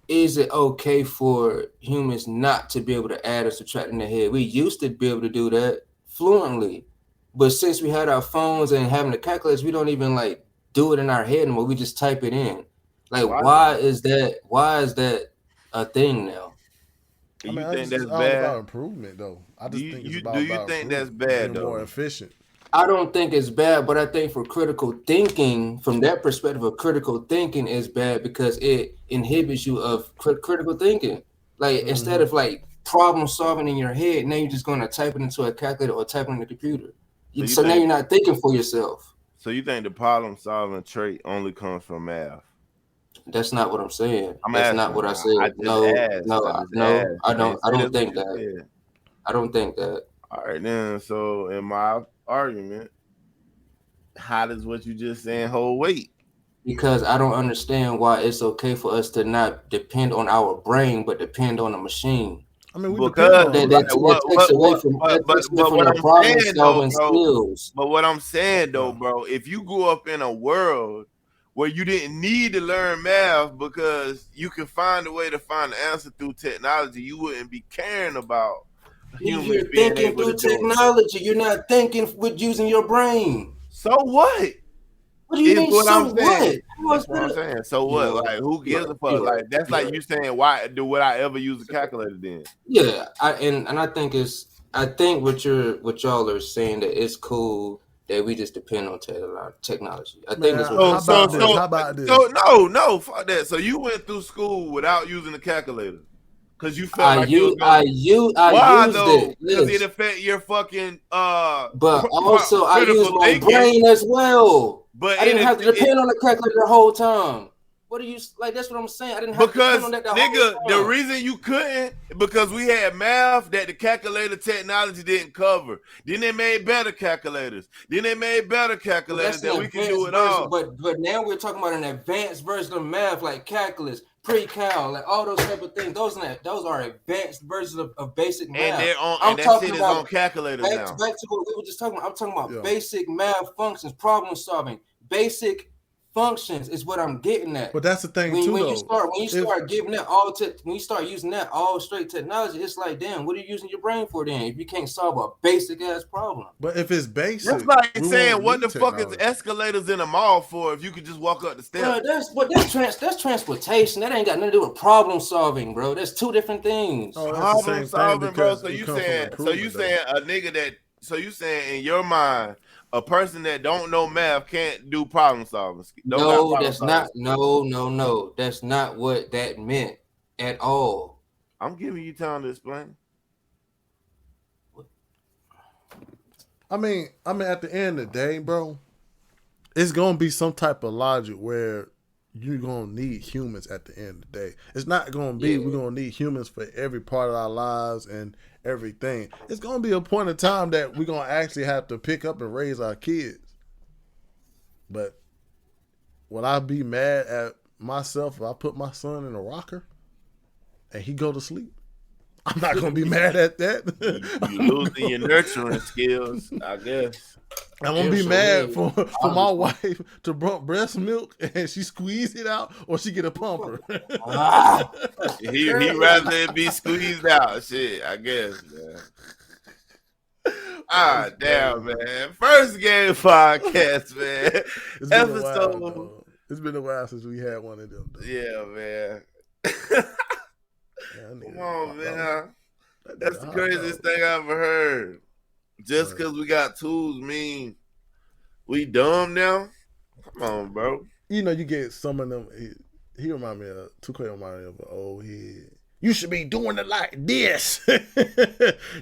is it okay for humans not to be able to add or subtract in their head? We used to be able to do that fluently, but since we had our phones and having the calculators, we don't even do it in our head anymore. We just type it in. Why is that a thing now? Do you think that's all bad? About improvement, though. I just think it's about do you think that's bad, though? More efficient. I don't think it's bad, but I think for critical thinking, from that perspective of critical thinking is bad because it inhibits you of critical thinking. Instead of problem solving in your head, now you're just going to type it into a calculator or type it in the computer. So now you're not thinking for yourself. So you think the problem solving trait only comes from math? That's not what I'm saying. That's not what I said. No, I don't think that. I don't think that. All right, then. So in my argument, how does what you just saying hold weight? Because I don't understand why it's okay for us to not depend on our brain, but depend on a machine. I mean, what I'm saying though, bro, if you grew up in a world where you didn't need to learn math because you can find a way to find the answer through technology, you wouldn't be caring about humans You're thinking through technology. You're not thinking with using your brain. So what? What do you mean, what so I'm saying. what? That's what I'm saying. So what? Like, who gives a fuck? Like, that's like you saying, why would I ever use a calculator then? Yeah, I think what y'all are saying that it's cool that we just depend on technology. I think that's what. How about this? So no, fuck that. So you went through school without using a calculator because you felt I used it because it affect your fucking But also I use my brain as well. But I didn't have to depend on the calculator the whole time. What do you like? That's what I'm saying. I didn't have to depend on that the whole time. The reason you couldn't because we had math that the calculator technology didn't cover. Then they made better calculators. Then they made better calculators that we can do it all. But now we're talking about an advanced version of math like calculus, pre-cal, like all those type of things. Those are advanced versions of basic math. And that shit is on calculators now. Back to what we were just talking about. I'm talking about basic math functions, problem solving, basic functions is what I'm getting at. But that's the thing when too. You start giving that when you start using that all straight technology, it's like, damn, what are you using your brain for then? If you can't solve a basic ass problem. But if it's basic, that's like saying what the fuck is escalators in a mall for if you could just walk up the steps? That's transportation. That ain't got nothing to do with problem solving, bro. That's two different things. Problem solving, bro. So you saying a nigga that? So you saying in your mind? A person that don't know math can't do problem solving. No, that's not. No. That's not what that meant at all. I'm giving you time to explain. I mean, at the end of the day, bro, it's gonna be some type of logic where you're gonna need humans at the end of the day. It's not gonna be we're gonna need humans for every part of our lives and everything. It's gonna be a point in time that we're gonna actually have to pick up and raise our kids. But would I be mad at myself if I put my son in a rocker and he go to sleep? I'm not gonna be mad at that. You losing your nurturing skills, I guess. I'm gonna be mad for my wife to brought breast milk and she squeeze it out or she get a pumper. He rather it be squeezed out. Shit, I guess, man. Damn, man. First game podcast, man. It's been a while since we had one of them. Though. Yeah, man. Come on, man. That's the craziest thing I ever heard. Just because we got tools mean we dumb now? Come on, bro. You know, you get some of them. He remind me of, Tukay remind me of an old head. You should be doing it like this.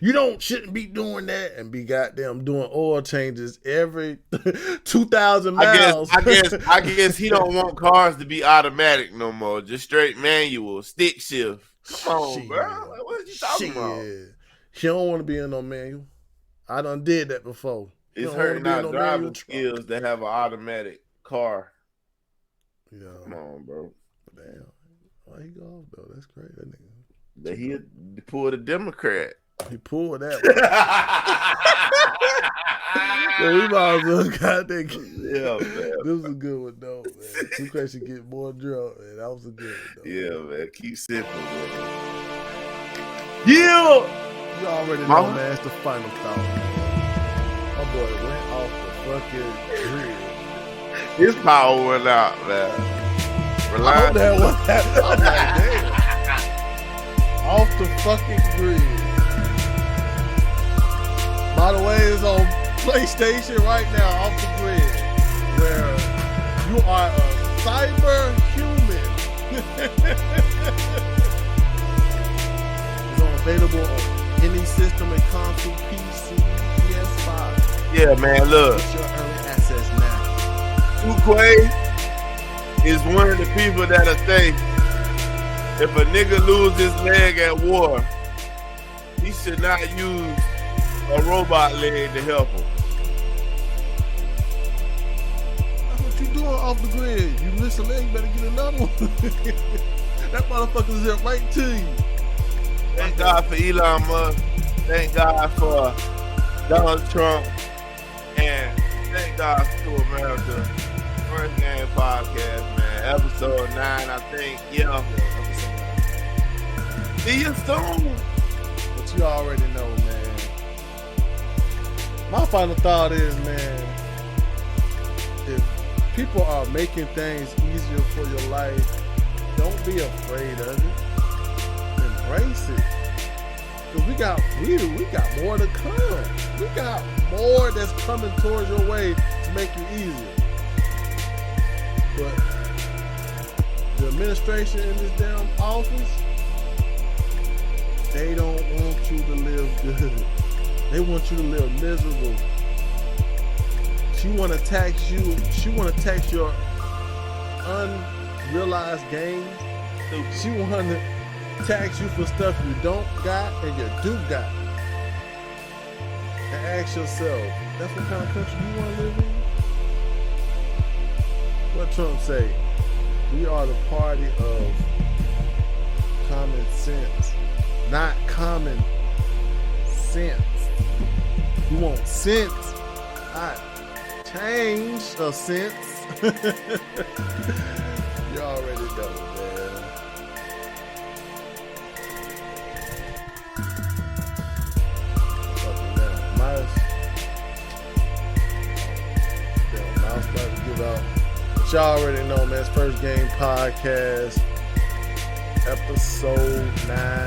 You shouldn't be doing that and be goddamn doing oil changes every 2,000 miles. I guess he don't want cars to be automatic no more. Just straight manual, stick shift. Come on, bro. Like, what are you talking about? He don't want to be in no manual. I done did that before. It's hurting our driving skills to have an automatic car. Yeah. Come on, bro. Damn. Why he go off though? That's crazy. That nigga. That he pulled a Democrat. He pulled that one. So we might as well got that. Yeah, man. This was a good one though, man. Tukay should get more drunk, man. That was a good one though. Yeah, man. Keep sipping, man. Yeah. You already know, man. It's the final thought. My boy went off the fucking grid. His power went out, man. I hope that was happening. I'm like, damn. Off the fucking grid. By the way, it's on PlayStation right now, off the grid, where you are a cyber human. It's available on any system and console, PC, PS5. Yeah, man, look. Get your early access now. Tukay is one of the people that'll say, if a nigga lose his leg at war, he should not use a robot leg to help him. That's what you doing off the grid. You miss a leg, you better get another one. That motherfucker's there right to you. Thank God for Elon Musk. Thank God for Donald Trump. And thank God to America. First Game Podcast, man. Episode 9, I think. Yeah. See you soon. But you already know, man. My final thought is, man, if people about making things easier for your life. Don't be afraid of it. Embrace it. Because we got more to come. We got more that's coming towards your way to make it easier. But the administration in this damn office, they don't want you to live good. They want you to live miserable. She want to tax you. She want to tax your unrealized gains. She want to tax you for stuff you don't got and you do got. And ask yourself, that's what kind of country you want to live in? What Trump say? We are the party of common sense, not common sense. You want sense, not change of sense. You already know, man. Fucking damn mouse. Damn mouse about to give out. But y'all already know, man. It's First Game Podcast, episode 9.